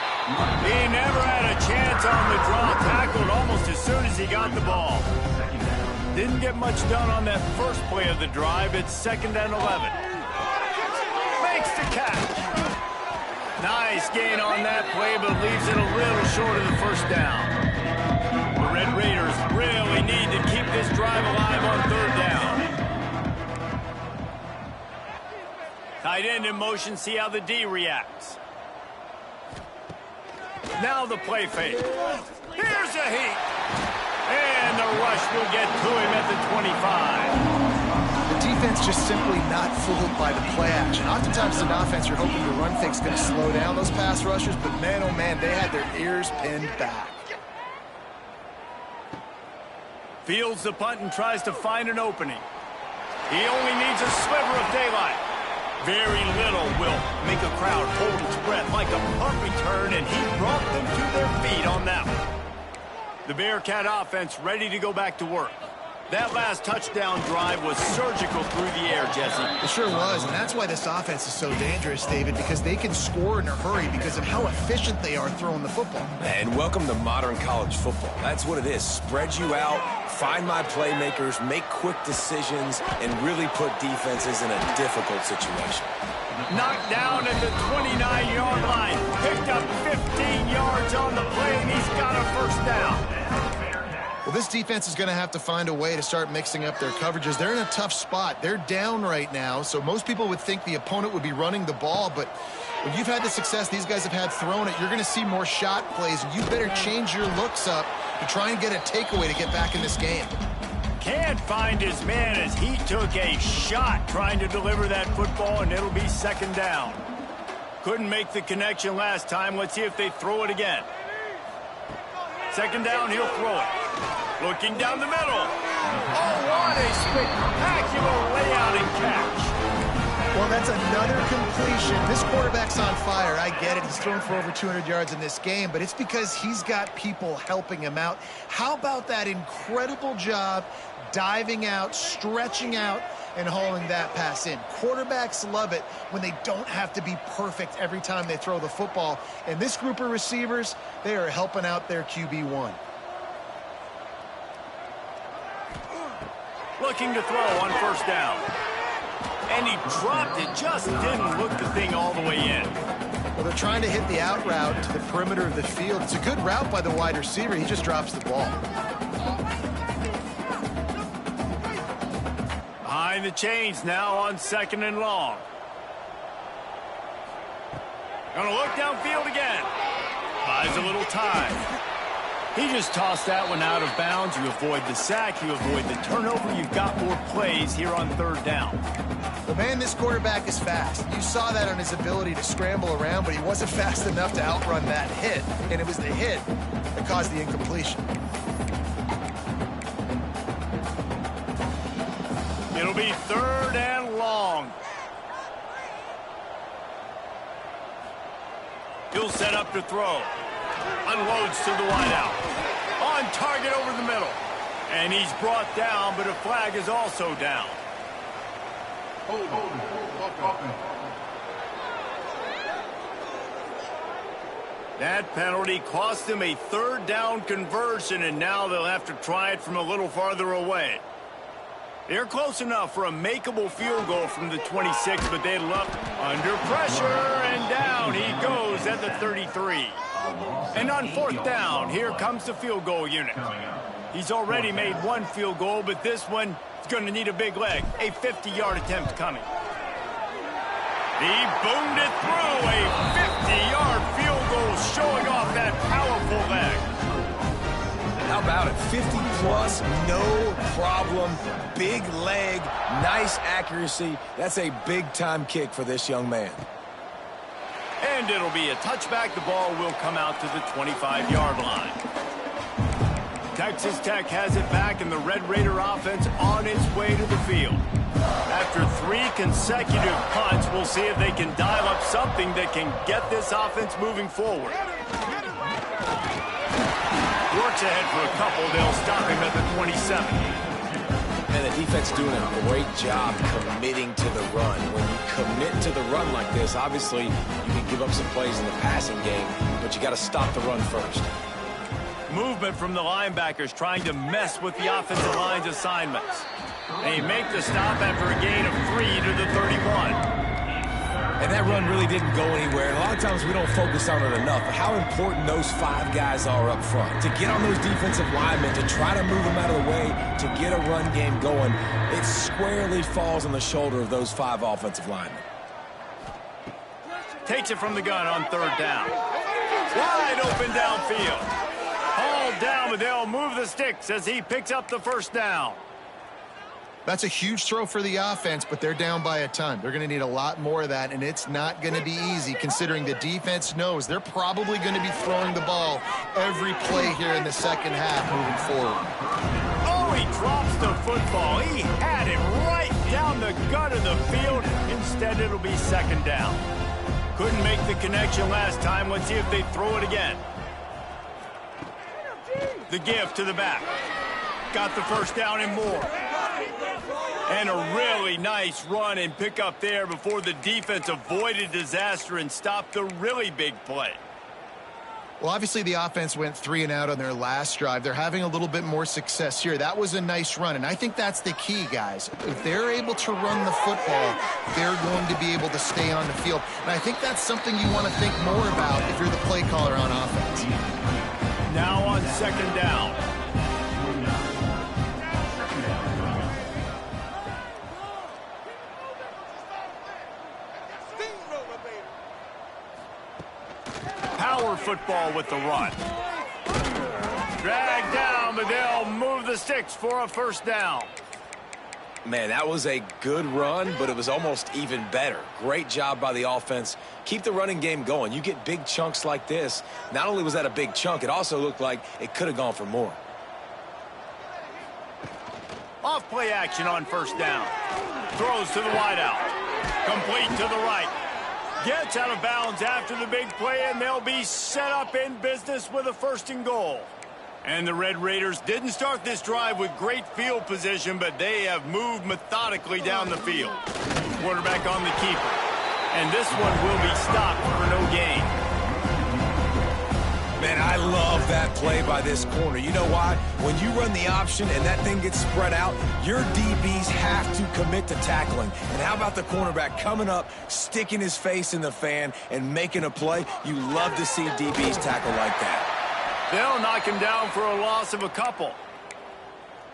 A: He never had a chance on the draw. Tackled almost as soon as he got the ball. Didn't get much done on that first play of the drive. It's 2nd and 11. Makes the catch. Nice gain on that play, but leaves it a little short of the first down. The Red Raiders really need to keep this drive alive on 3rd down. Tight end in motion, see how the D reacts. Now the play fake. Here's a heat. And the rush will get to him at the 25.
C: The defense just simply not fooled by the play action. Oftentimes as an offense, you're hoping the run fake's going to slow down those pass rushers, but man, oh man, they had their ears pinned back.
A: Fields the punt and tries to find an opening. He only needs a sliver of daylight. Very little will make a crowd hold its breath like a punt return, and he brought them to their feet on that one. The Bearcat offense ready to go back to work. That last touchdown drive was surgical through the air, Jesse.
C: It sure was, and that's why this offense is so dangerous, David, because they can score in a hurry because of how efficient they are throwing the football.
B: And welcome to modern college football. That's what it is. Spread you out, find my playmakers, make quick decisions, and really put defenses in a difficult situation.
A: Knocked down at the 29-yard line. Picked up 15 yards on the play, and he's got a first down.
C: Well, this defense is going to have to find a way to start mixing up their coverages. They're in a tough spot. They're down right now, so most people would think the opponent would be running the ball, but when you've had the success these guys have had throwing it, you're going to see more shot plays, and you better change your looks up to try and get a takeaway to get back in this game.
A: Can't find his man as he took a shot trying to deliver that football, and it'll be 2nd down. Couldn't make the connection last time. Let's see if they throw it again. 2nd down, he'll throw it. Looking down the middle. Oh, what a spectacular layout and catch.
C: Well, that's another completion. This quarterback's on fire. I get it. He's thrown for over 200 yards in this game, but it's because he's got people helping him out. How about that incredible job diving out, stretching out, and hauling that pass in? Quarterbacks love it when they don't have to be perfect every time they throw the football. And this group of receivers, they are helping out their QB1.
A: Looking to throw on first down. And he dropped it, just didn't look the thing all the way in.
C: Well, they're trying to hit the out route to the perimeter of the field. It's a good route by the wide receiver. He just drops the ball.
A: Behind the chains now on 2nd and long. Gonna look downfield again. Buys a little time. He just tossed that one out of bounds. You avoid the sack, you avoid the turnover. You've got more plays here on third down.
C: Well, man, this quarterback is fast. You saw that on his ability to scramble around, but he wasn't fast enough to outrun that hit, and it was the hit that caused the incompletion.
A: It'll be third and long. He'll set up to throw. Unloads to the wideout. On target over the middle. And he's brought down, but a flag is also down. That penalty cost him a third down conversion, and now they'll have to try it from a little farther away. They're close enough for a makeable field goal from the 26, but they left under pressure, and down he goes at the 33. And on fourth down, here comes the field goal unit. He's already made one field goal, but this one is going to need a big leg. A 50-yard attempt coming. He boomed it through. A 50-yard field goal showing off that powerful leg.
B: How about it? 50-plus, no problem. Big leg, nice accuracy. That's a big-time kick for this young man.
A: And it'll be a touchback. The ball will come out to the 25-yard line. Texas Tech has it back, and the Red Raider offense on its way to the field. After 3 consecutive punts, we'll see if they can dial up something that can get this offense moving forward. Works ahead for a couple. They'll stop him at the 27.
B: And the defense doing a great job committing to the run. When you commit to the run like this, obviously you can give up some plays in the passing game, but you got to stop the run first.
A: Movement from the linebackers trying to mess with the offensive line's assignments. They make the stop after a gain of 3 to the 31.
B: And that run really didn't go anywhere. And a lot of times we don't focus on it enough, but how important those 5 guys are up front. To get on those defensive linemen, to try to move them out of the way, to get a run game going, it squarely falls on the shoulder of those 5 offensive linemen.
A: Takes it from the gun on third down. Wide open downfield. Hauled down, but they'll move the sticks as he picks up the first down.
C: That's a huge throw for the offense, but they're down by a ton. They're going to need a lot more of that, and it's not going to be easy considering the defense knows they're probably going to be throwing the ball every play here in the second half moving forward.
A: Oh, he drops the football. He had it right down the gut of the field. Instead, it'll be second down. Couldn't make the connection last time. Let's see if they throw it again. The give to the back. Got the first down and more. And a really nice run and pick up there before the defense avoided disaster and stopped the really big play.
C: Well, obviously the offense went 3 and out on their last drive. They're having a little bit more success here. That was a nice run, and I think that's the key, guys. If they're able to run the football, they're going to be able to stay on the field. And I think that's something you want to think more about if you're the play caller on offense.
A: Now on second down. Power football with the run. Dragged down, but they'll move the sticks for a first down.
B: Man, that was a good run, but it was almost even better. Great job by the offense. Keep the running game going. You get big chunks like this. Not only was that a big chunk, it also looked like it could have gone for more.
A: Off play action on first down. Throws to the wideout. Complete to the right. Gets out of bounds after the big play, and they'll be set up in business with a first and goal. And the Red Raiders didn't start this drive with great field position, but they have moved methodically down the field. Quarterback on the keeper. And this one will be stopped for no gain.
B: Man, I love that play by this corner. You know why? When you run the option and that thing gets spread out, your DBs have to commit to tackling. And how about the cornerback coming up, sticking his face in the fan, and making a play? You love to see DBs tackle like that.
A: They'll knock him down for a loss of a couple.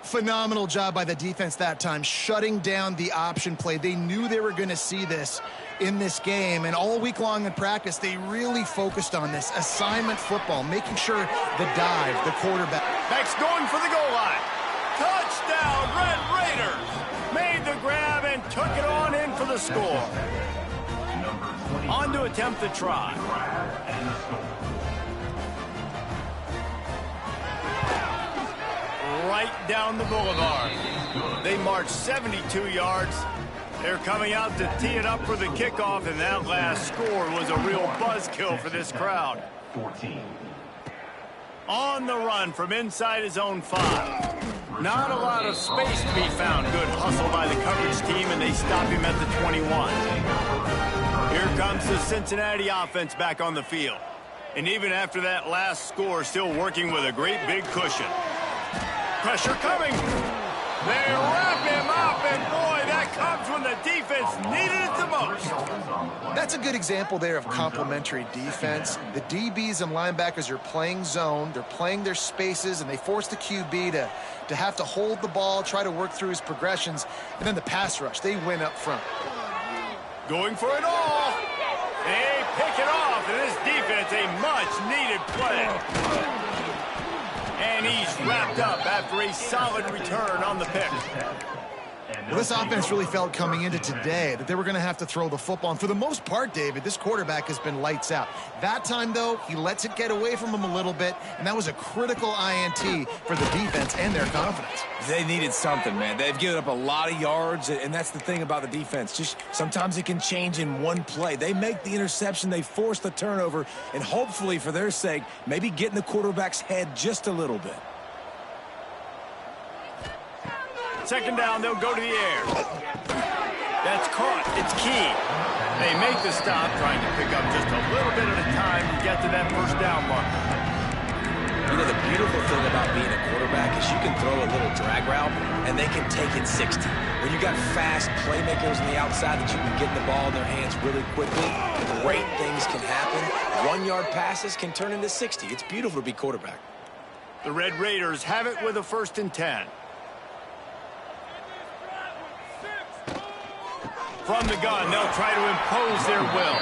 C: Phenomenal job by the defense that time, shutting down the option play. They knew they were going to see this in this game, and all week long in practice, they really focused on this assignment football, making sure the dive, the quarterback.
A: Max going for the goal line. Touchdown, Red Raiders! Made the grab and took it on in for the score. On to attempt the try. Right down the boulevard. They march 72 yards. They're coming out to tee it up for the kickoff, and that last score was a real buzzkill for this crowd. 14. On the run from inside his own 5. Not a lot of space to be found. Good hustle by the coverage team, and they stop him at the 21. Here comes the Cincinnati offense back on the field. And even after that last score, still working with a great big cushion. Pressure coming. They wrap him up, and boy, that comes when the defense needed it the most.
C: That's a good example there of complementary defense. The DBs and linebackers are playing zone. They're playing their spaces, and they force the QB to have to hold the ball, try to work through his progressions. And then the pass rush, they win up front.
A: Going for it all. They pick it off, and this defense, a much-needed play. And he's wrapped up after a solid return on the pick.
C: Well, this offense really felt coming into today that they were going to have to throw the football. And for the most part, David, this quarterback has been lights out. That time, though, he lets it get away from him a little bit, and that was a critical INT for the defense and their confidence.
B: They needed something, man. They've given up a lot of yards, and that's the thing about the defense. Just sometimes it can change in one play. They make the interception, they force the turnover, and hopefully, for their sake, maybe get in the quarterback's head just a little bit.
A: Second down, they'll go to the air. That's caught. It's key. They make the stop, trying to pick up just a little bit at a time to get to that first down mark.
B: You know, the beautiful thing about being a quarterback is you can throw a little drag route, and they can take it 60. When you got fast playmakers on the outside that you can get the ball in their hands really quickly, great things can happen. 1-yard passes can turn into 60. It's beautiful to be quarterback.
A: The Red Raiders have it with a 1st and 10. From the gun, they'll try to impose their will.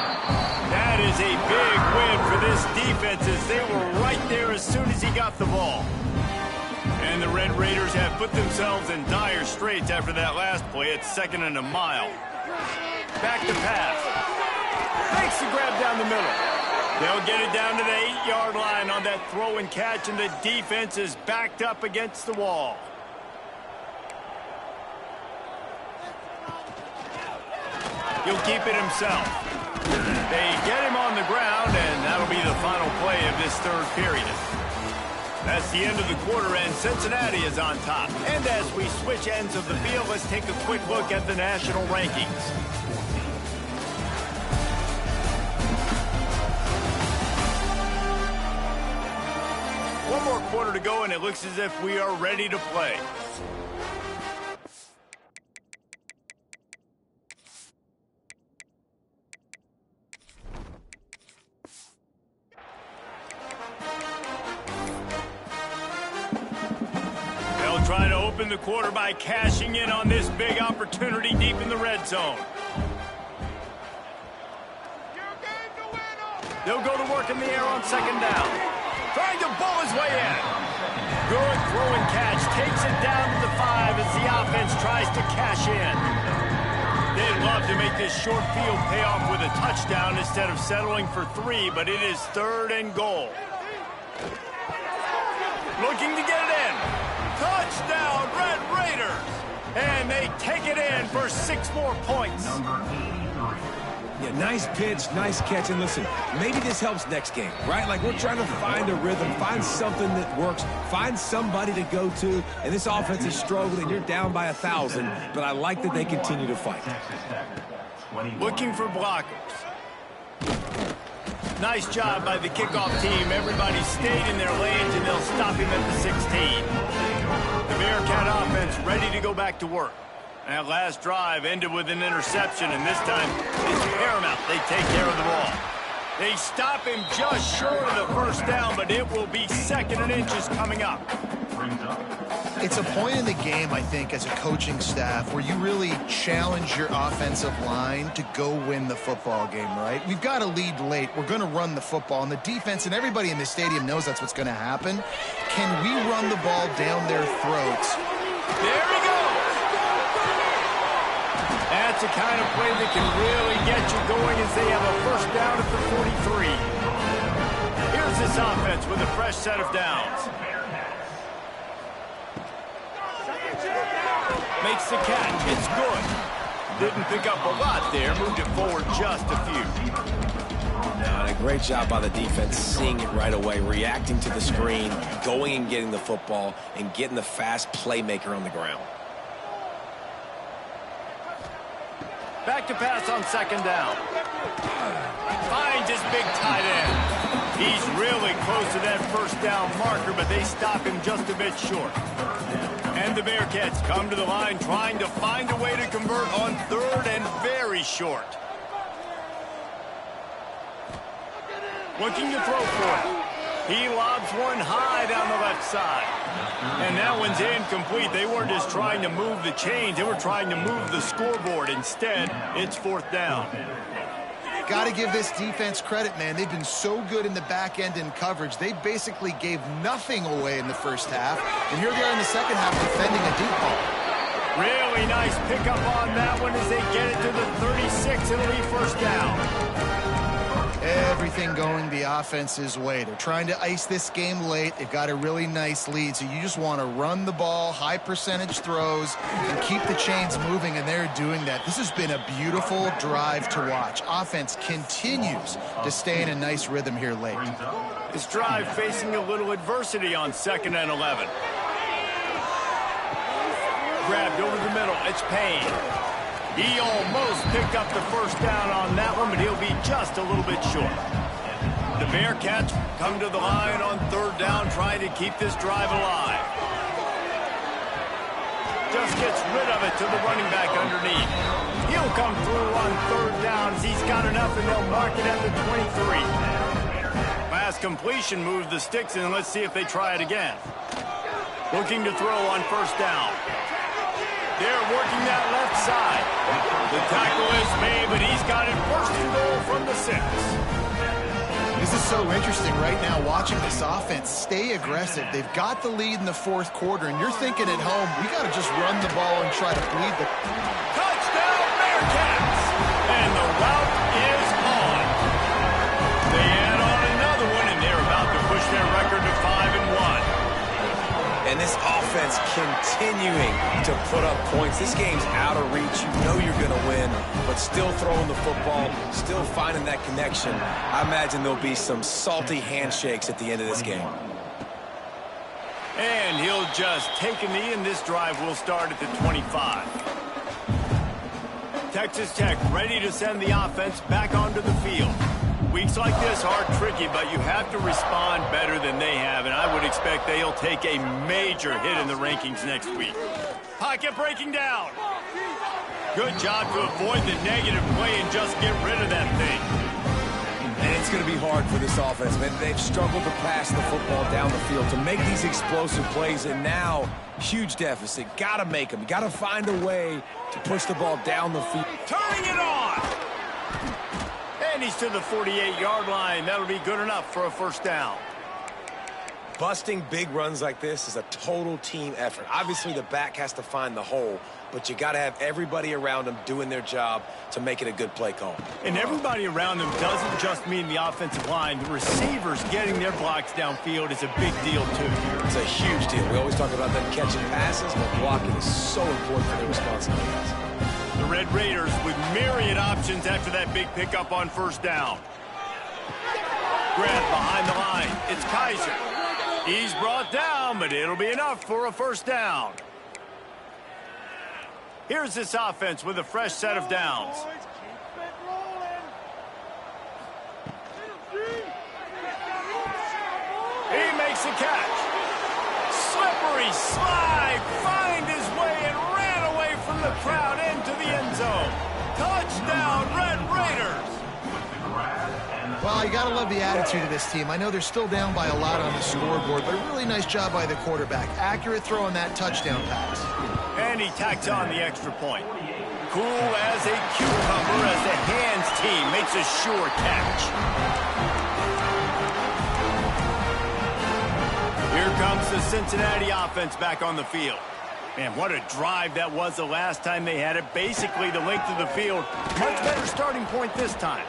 A: That is a big win for this defense, as they were right there as soon as he got the ball. And the Red Raiders have put themselves in dire straits after that last play. It's 2nd and a mile. Back to pass. Makes the grab down the middle. They'll get it down to the 8-yard line on that throw and catch, and the defense is backed up against the wall. He'll keep it himself. They get him on the ground, and that'll be the final play of this 3rd period. That's the end of the quarter, and Cincinnati is on top. And as we switch ends of the field, let's take a quick look at the national rankings. One more quarter to go, and it looks as if we are ready to play. Trying to open the quarter by cashing in on this big opportunity deep in the red zone. They'll go to work in the air on 2nd down. Trying to bowl his way in. Good throw and catch. Takes it down to the 5 as the offense tries to cash in. They'd love to make this short field pay off with a touchdown instead of settling for 3, but it is 3rd and goal. Looking to get it in. Touchdown, Red Raiders! And they take it in for 6 more points.
B: Yeah, nice pitch, nice catch. And listen, maybe this helps next game, right? Like, we're trying to find a rhythm, find something that works, find somebody to go to. And this offense is struggling. You're down by 1,000, but I like that they continue to fight.
A: Looking for blockers. Nice job by the kickoff team. Everybody stayed in their lanes, and they'll stop him at the 16. The Bearcat offense ready to go back to work. That last drive ended with an interception, and this time it's paramount. They take care of the ball. They stop him just short of the 1st down, but it will be 2nd and inches coming up.
C: It's a point in the game, I think, as a coaching staff where you really challenge your offensive line to go win the football game, right? We've got to lead late. We're going to run the football. And the defense and everybody in the stadium knows that's what's going to happen. Can we run the ball down their throats?
A: There he goes. That's the kind of play that can really get you going as they have a first down at the 43. Here's this offense with a fresh set of downs. Makes the catch. It's good. Didn't pick up a lot there. Moved it forward just a few.
B: And a great job by the defense, seeing it right away, reacting to the screen, going and getting the football, and getting the fast playmaker on the ground.
A: Back to pass on second down. Finds his big tight end. He's really close to that first down marker, but they stop him just a bit short. And the Bearcats come to the line trying to find a way to convert on third and very short. Looking to throw for it. He lobs one high down the left side. And that one's incomplete. They weren't just trying to move the chains. They were trying to move the scoreboard. Instead, it's fourth down.
C: Got to give this defense credit, man. They've been so good in the back end in coverage. They basically gave nothing away in the first half. And here they are in the second half defending a deep ball.
A: Really nice pickup on that one as they get it to the 36. It'll be first down.
C: Everything going the offense's way. They're trying to ice this game late. They've got a really nice lead, so you just want to run the ball, high percentage throws, and keep the chains moving, and they're doing that. This has been a beautiful drive to watch. Offense continues to stay in a nice rhythm here late.
A: This drive facing a little adversity on 2nd and 11. Grabbed over the middle. It's Payne. He almost picked up the first down on that one, but he'll be just a little bit short. The Bearcats come to the line on third down, trying to keep this drive alive. Just gets rid of it to the running back underneath. He'll come through on third down as he's got enough, and they'll mark it at the 23. Pass completion moves the sticks, and let's see if they try it again. Looking to throw on first down. They're working that left side. The tackle is made, but he's got it first and goal from the 6.
C: This is so interesting right now, watching this offense stay aggressive. They've got the lead in the fourth quarter, and you're thinking at home, we got to just run the ball and try to bleed the...
A: Touchdown, Bearcats! And the route is on. They add on another one, and they're about to push their record to 5-1.
B: And this offense continuing to put up points. This game's out of reach. You know you're going to win, but still throwing the football, still finding that connection. I imagine there'll be some salty handshakes at the end of this game.
A: And he'll just take a knee, and this drive will start at the 25. Texas Tech ready to send the offense back onto the field. Weeks like this are tricky, but you have to respond better than they have, and I would expect they'll take a major hit in the rankings next week. Pocket breaking down. Good job to avoid the negative play and just get rid of that thing.
B: And it's going to be hard for this offense, man. They've struggled to pass the football down the field to make these explosive plays, and now, huge deficit. Got to make them. You got to find a way to push the ball down the field.
A: Turning it on. And he's to the 48-yard line. That'll be good enough for a first down.
B: Busting big runs like this is a total team effort. Obviously, the back has to find the hole, but you got to have everybody around them doing their job to make it a good play call.
A: And everybody around them doesn't just mean the offensive line. The receivers getting their blocks downfield is a big deal, too.
B: It's a huge deal. We always talk about them catching passes, but blocking is so important for their responsibilities.
A: The Red Raiders with myriad options after that big pickup on first down. Grab behind the line. It's Kaiser. He's brought down, but it'll be enough for a first down. Here's this offense with a fresh set of downs. He makes a catch. Slippery slide. Find his way and ran away from the crowd into the end zone. Touchdown, Red Raiders.
C: Well, you got to love the attitude of this team. I know they're still down by a lot on the scoreboard, but a really nice job by the quarterback. Accurate throw on that touchdown pass.
A: And he tacks on the extra point. Cool as a cucumber as the hands team makes a sure catch. Here comes the Cincinnati offense back on the field. Man, what a drive that was the last time they had it. Basically the length of the field. Much better starting point this time.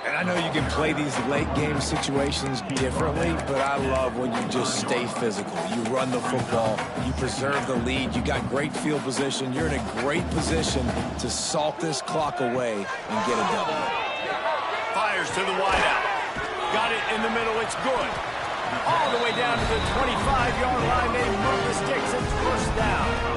B: And I know you can play these late-game situations differently, but I love when you just stay physical. You run the football. You preserve the lead. You got great field position. You're in a great position to salt this clock away and get a double.
A: Fires to the wideout. Got it in the middle. It's good. All the way down to the 25-yard line. They move the sticks. It's first down.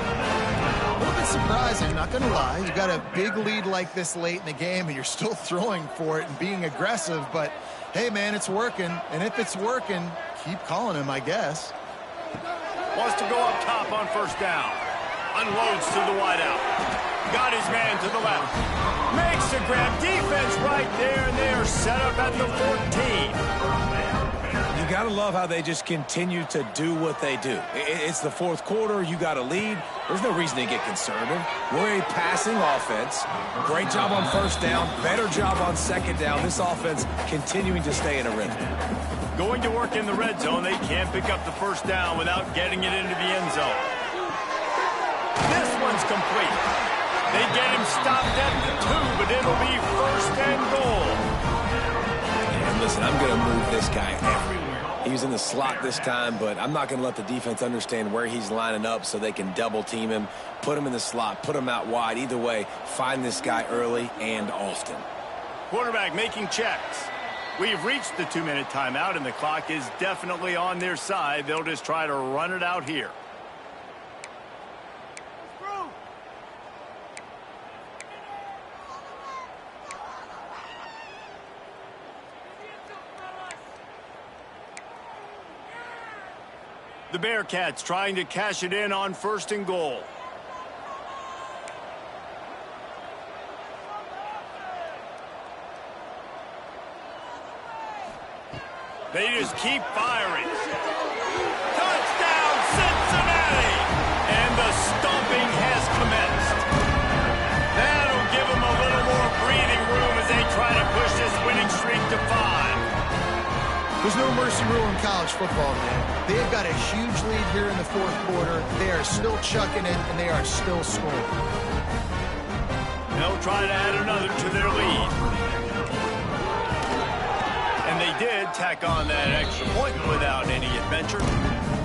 C: A little bit surprising, not going to lie. You got a big lead like this late in the game, and you're still throwing for it and being aggressive. But, hey, man, it's working. And if it's working, keep calling him, I guess.
A: Wants to go up top on first down. Unloads to the wideout. Got his man to the left. Makes the grab. Defense right there, and they are set up at the 14.
B: You got to love how they just continue to do what they do. It's the fourth quarter. You got a lead. There's no reason to get conservative. We're a passing offense. Great job on first down. Better job on second down. This offense continuing to stay in a rhythm.
A: Going to work in the red zone. They can't pick up the first down without getting it into the end zone. This one's complete. They get him stopped at the 2, but it'll be first and goal.
B: And listen, I'm going to move this guy everywhere. He was in the slot this time, but I'm not going to let the defense understand where he's lining up so they can double team him, put him in the slot, put him out wide. Either way, find this guy early and often.
A: Quarterback making checks. We've reached the 2-minute timeout, and the clock is definitely on their side. They'll just try to run it out here. The Bearcats trying to cash it in on first and goal. They just keep firing. Touchdown, Cincinnati! And the stomping has commenced. That'll give them a little more breathing room as they try to push this winning streak to 5.
C: There's no mercy rule in college football, man. They've got a huge lead here in the fourth quarter. They are still chucking it, and they are still scoring.
A: They'll try to add another to their lead. And they did tack on that extra point without any adventure.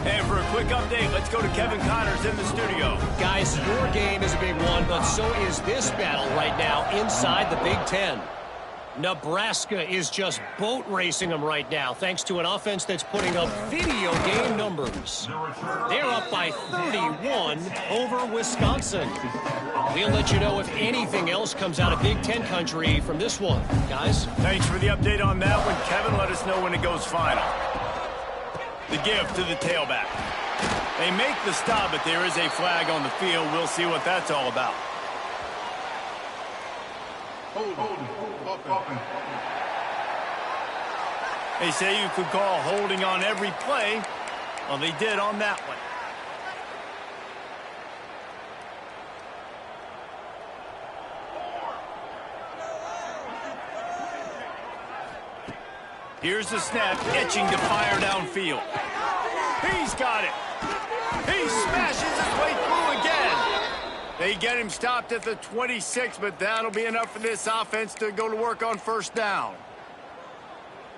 A: And for a quick update, let's go to Kevin Connors in the studio.
E: Guys, your game is a big one, but so is this battle right now inside the Big Ten. Nebraska is just boat racing them right now, thanks to an offense that's putting up video game numbers. They're up by 31 over Wisconsin. We'll let you know if anything else comes out of Big Ten country from this one, guys.
A: Thanks for the update on that one, Kevin. Let us know when it goes final. The give to the tailback. They make the stop, but there is a flag on the field. We'll see what that's all about. They say you could call holding on every play. Well, they did on that one. Here's the snap, itching to fire downfield. He's got it. He smashes his way through again. They get him stopped at the 26, but that'll be enough for this offense to go to work on first down.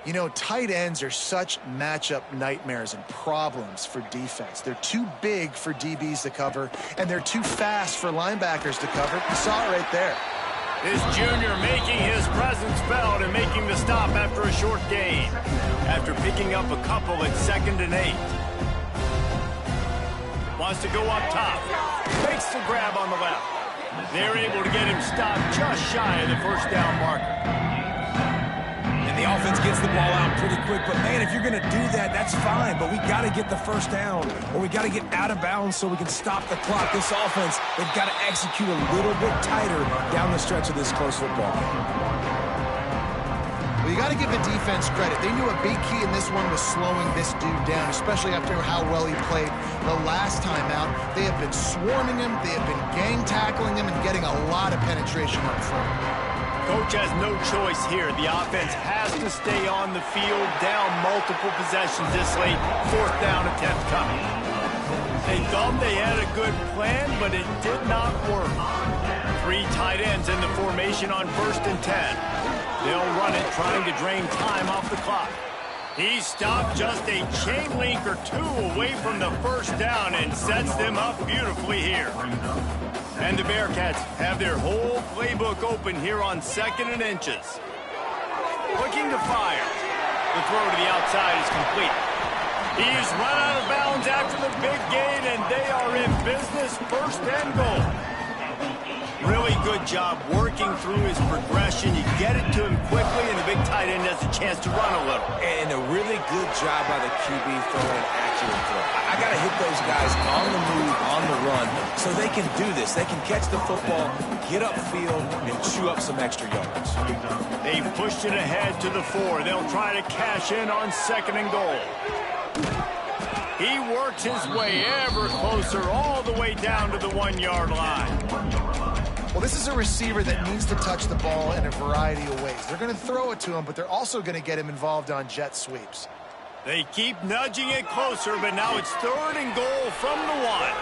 C: You know, tight ends are such matchup nightmares and problems for defense. They're too big for DBs to cover, and they're too fast for linebackers to cover. You saw it right there.
A: This junior making his presence felt and making the stop after a short gain. After picking up a couple at 2nd and 8. Wants to go up top. Makes the grab on the left. They're able to get him stopped just shy of the first down marker.
B: And the offense gets the ball out pretty quick. But, man, if you're going to do that, that's fine. But we got to get the first down, or we got to get out of bounds so we can stop the clock. This offense, they've got to execute a little bit tighter down the stretch of this close football game.
C: You But you got to give the defense credit. They knew a big key in this one was slowing this dude down, especially after how well he played the last time out. They have been swarming him, they have been gang tackling him, and getting a lot of penetration up front.
A: Coach has no choice here. The offense has to stay on the field, down multiple possessions this late. 4th down attempt coming. They thought they had a good plan, but it did not work. 3 tight ends in the formation on 1st and 10. They'll run it, trying to drain time off the clock. He stopped just a chain link or 2 away from the 1st down and sets them up beautifully here. And the Bearcats have their whole playbook open here on 2nd and inches. Looking to fire. The throw to the outside is complete. He's run out of bounds after the big gain, and they are in business, 1st and goal. Really good job working through his progression. You get it to him quickly, and the big tight end has a chance to run a little.
B: And a really good job by the QB throwing an accurate throw. I got to hit those guys on the move, on the run, so they can do this. They can catch the football, get upfield, and chew up some extra yards.
A: They've pushed it ahead to the 4. They'll try to cash in on 2nd and goal. He works his way ever closer all the way down to the 1-yard line.
C: Well, this is a receiver that needs to touch the ball in a variety of ways. They're going to throw it to him, but they're also going to get him involved on jet sweeps.
A: They keep nudging it closer, but now it's 3rd and goal from the 1.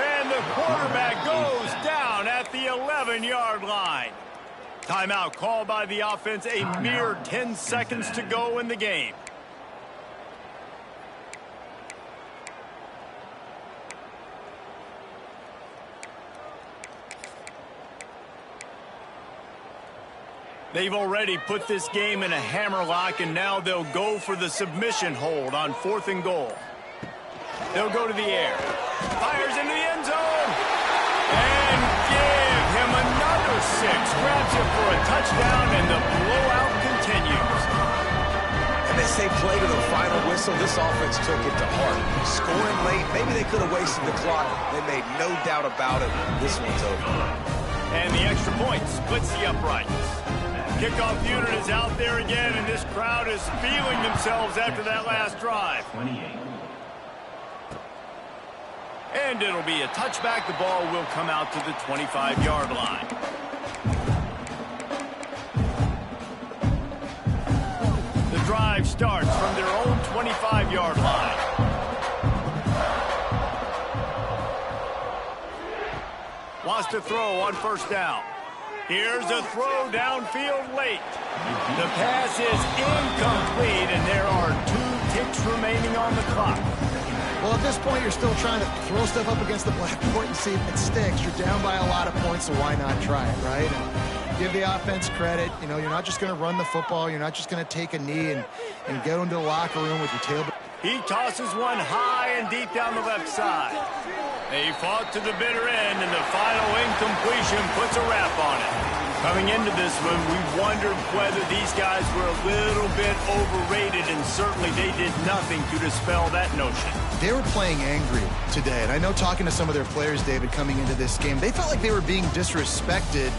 A: And the quarterback goes down at the 11-yard line. Timeout called by the offense, a mere 10 seconds to go in the game. They've already put this game in a hammerlock, and now they'll go for the submission hold on 4th and goal. They'll go to the air. Fires into the end zone. And give him another 6. Grabs him for a touchdown, and the blowout continues.
B: And they say play to the final whistle. This offense took it to heart. Scoring late, maybe they could have wasted the clock. They made no doubt about it. This one's over.
A: And the extra point splits the uprights. Kickoff unit is out there again, and this crowd is feeling themselves after that last drive. And it'll be a touchback. The ball will come out to the 25-yard line. The drive starts from their own 25-yard line. Wants to throw on 1st down. Here's a throw downfield late. The pass is incomplete, and there are 2 ticks remaining on the clock.
C: Well, at this point, you're still trying to throw stuff up against the blackboard and see if it sticks. You're down by a lot of points, so why not try it, right? And give the offense credit. You know, you're not just going to run the football. You're not just going to take a knee and go into the locker room with your tail.
A: He tosses one high and deep down the left side. They fought to the bitter end, and the final incompletion puts a wrap on it. Coming into this one, we wondered whether these guys were a little bit overrated, and certainly they did nothing to dispel that notion.
C: They were playing angry today, and I know talking to some of their players, David, coming into this game, they felt like they were being disrespected.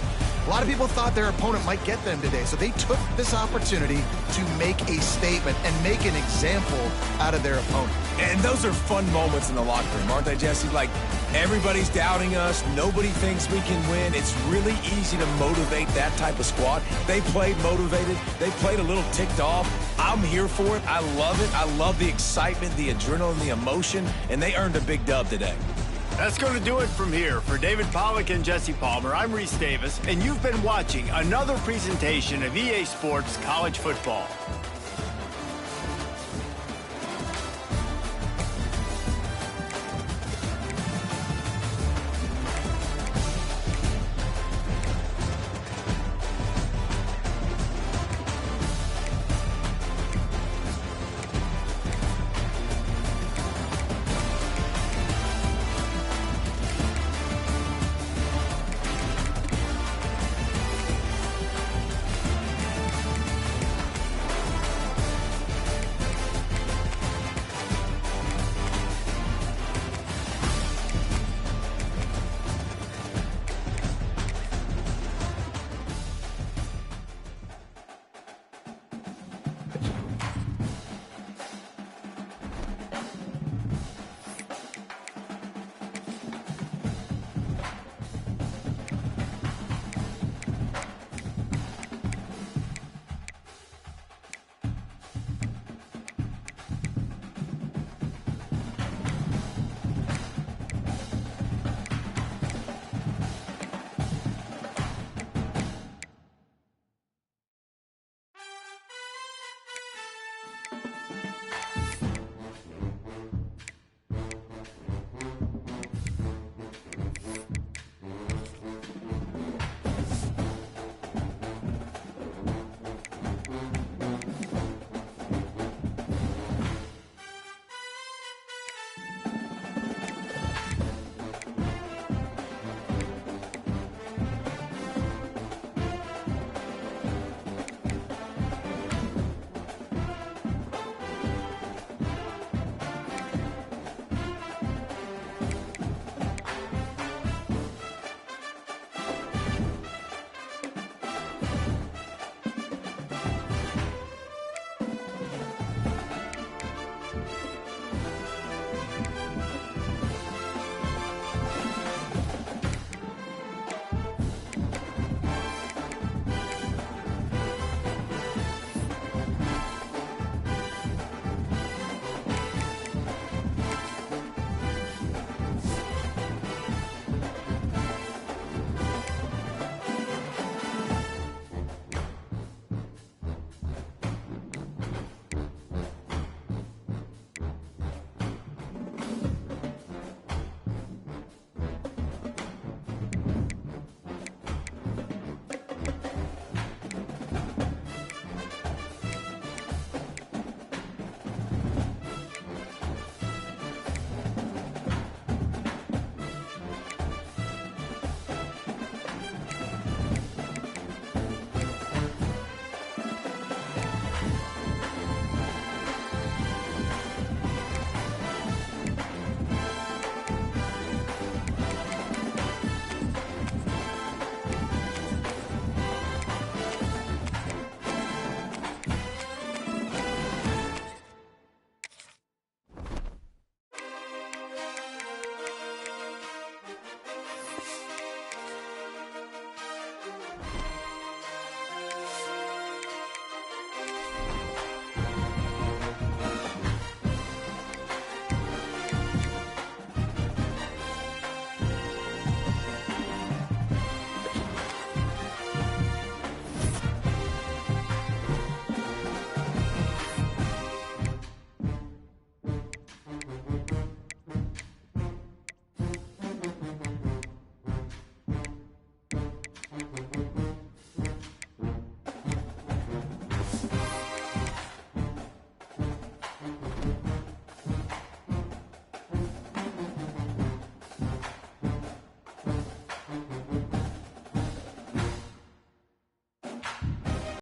C: A lot of people thought their opponent might get them today, so they took this opportunity to make a statement and make an example out of their opponent.
B: And those are fun moments in the locker room, aren't they, Jesse? Like, everybody's doubting us. Nobody thinks we can win. It's really easy to motivate that type of squad. They played motivated. They played a little ticked off. I'm here for it. I love it. I love the excitement, the adrenaline, the emotion, and they earned a big dub today.
A: That's going to do it from here. For David Pollack and Jesse Palmer, I'm Reese Davis, and you've been watching another presentation of EA Sports College Football.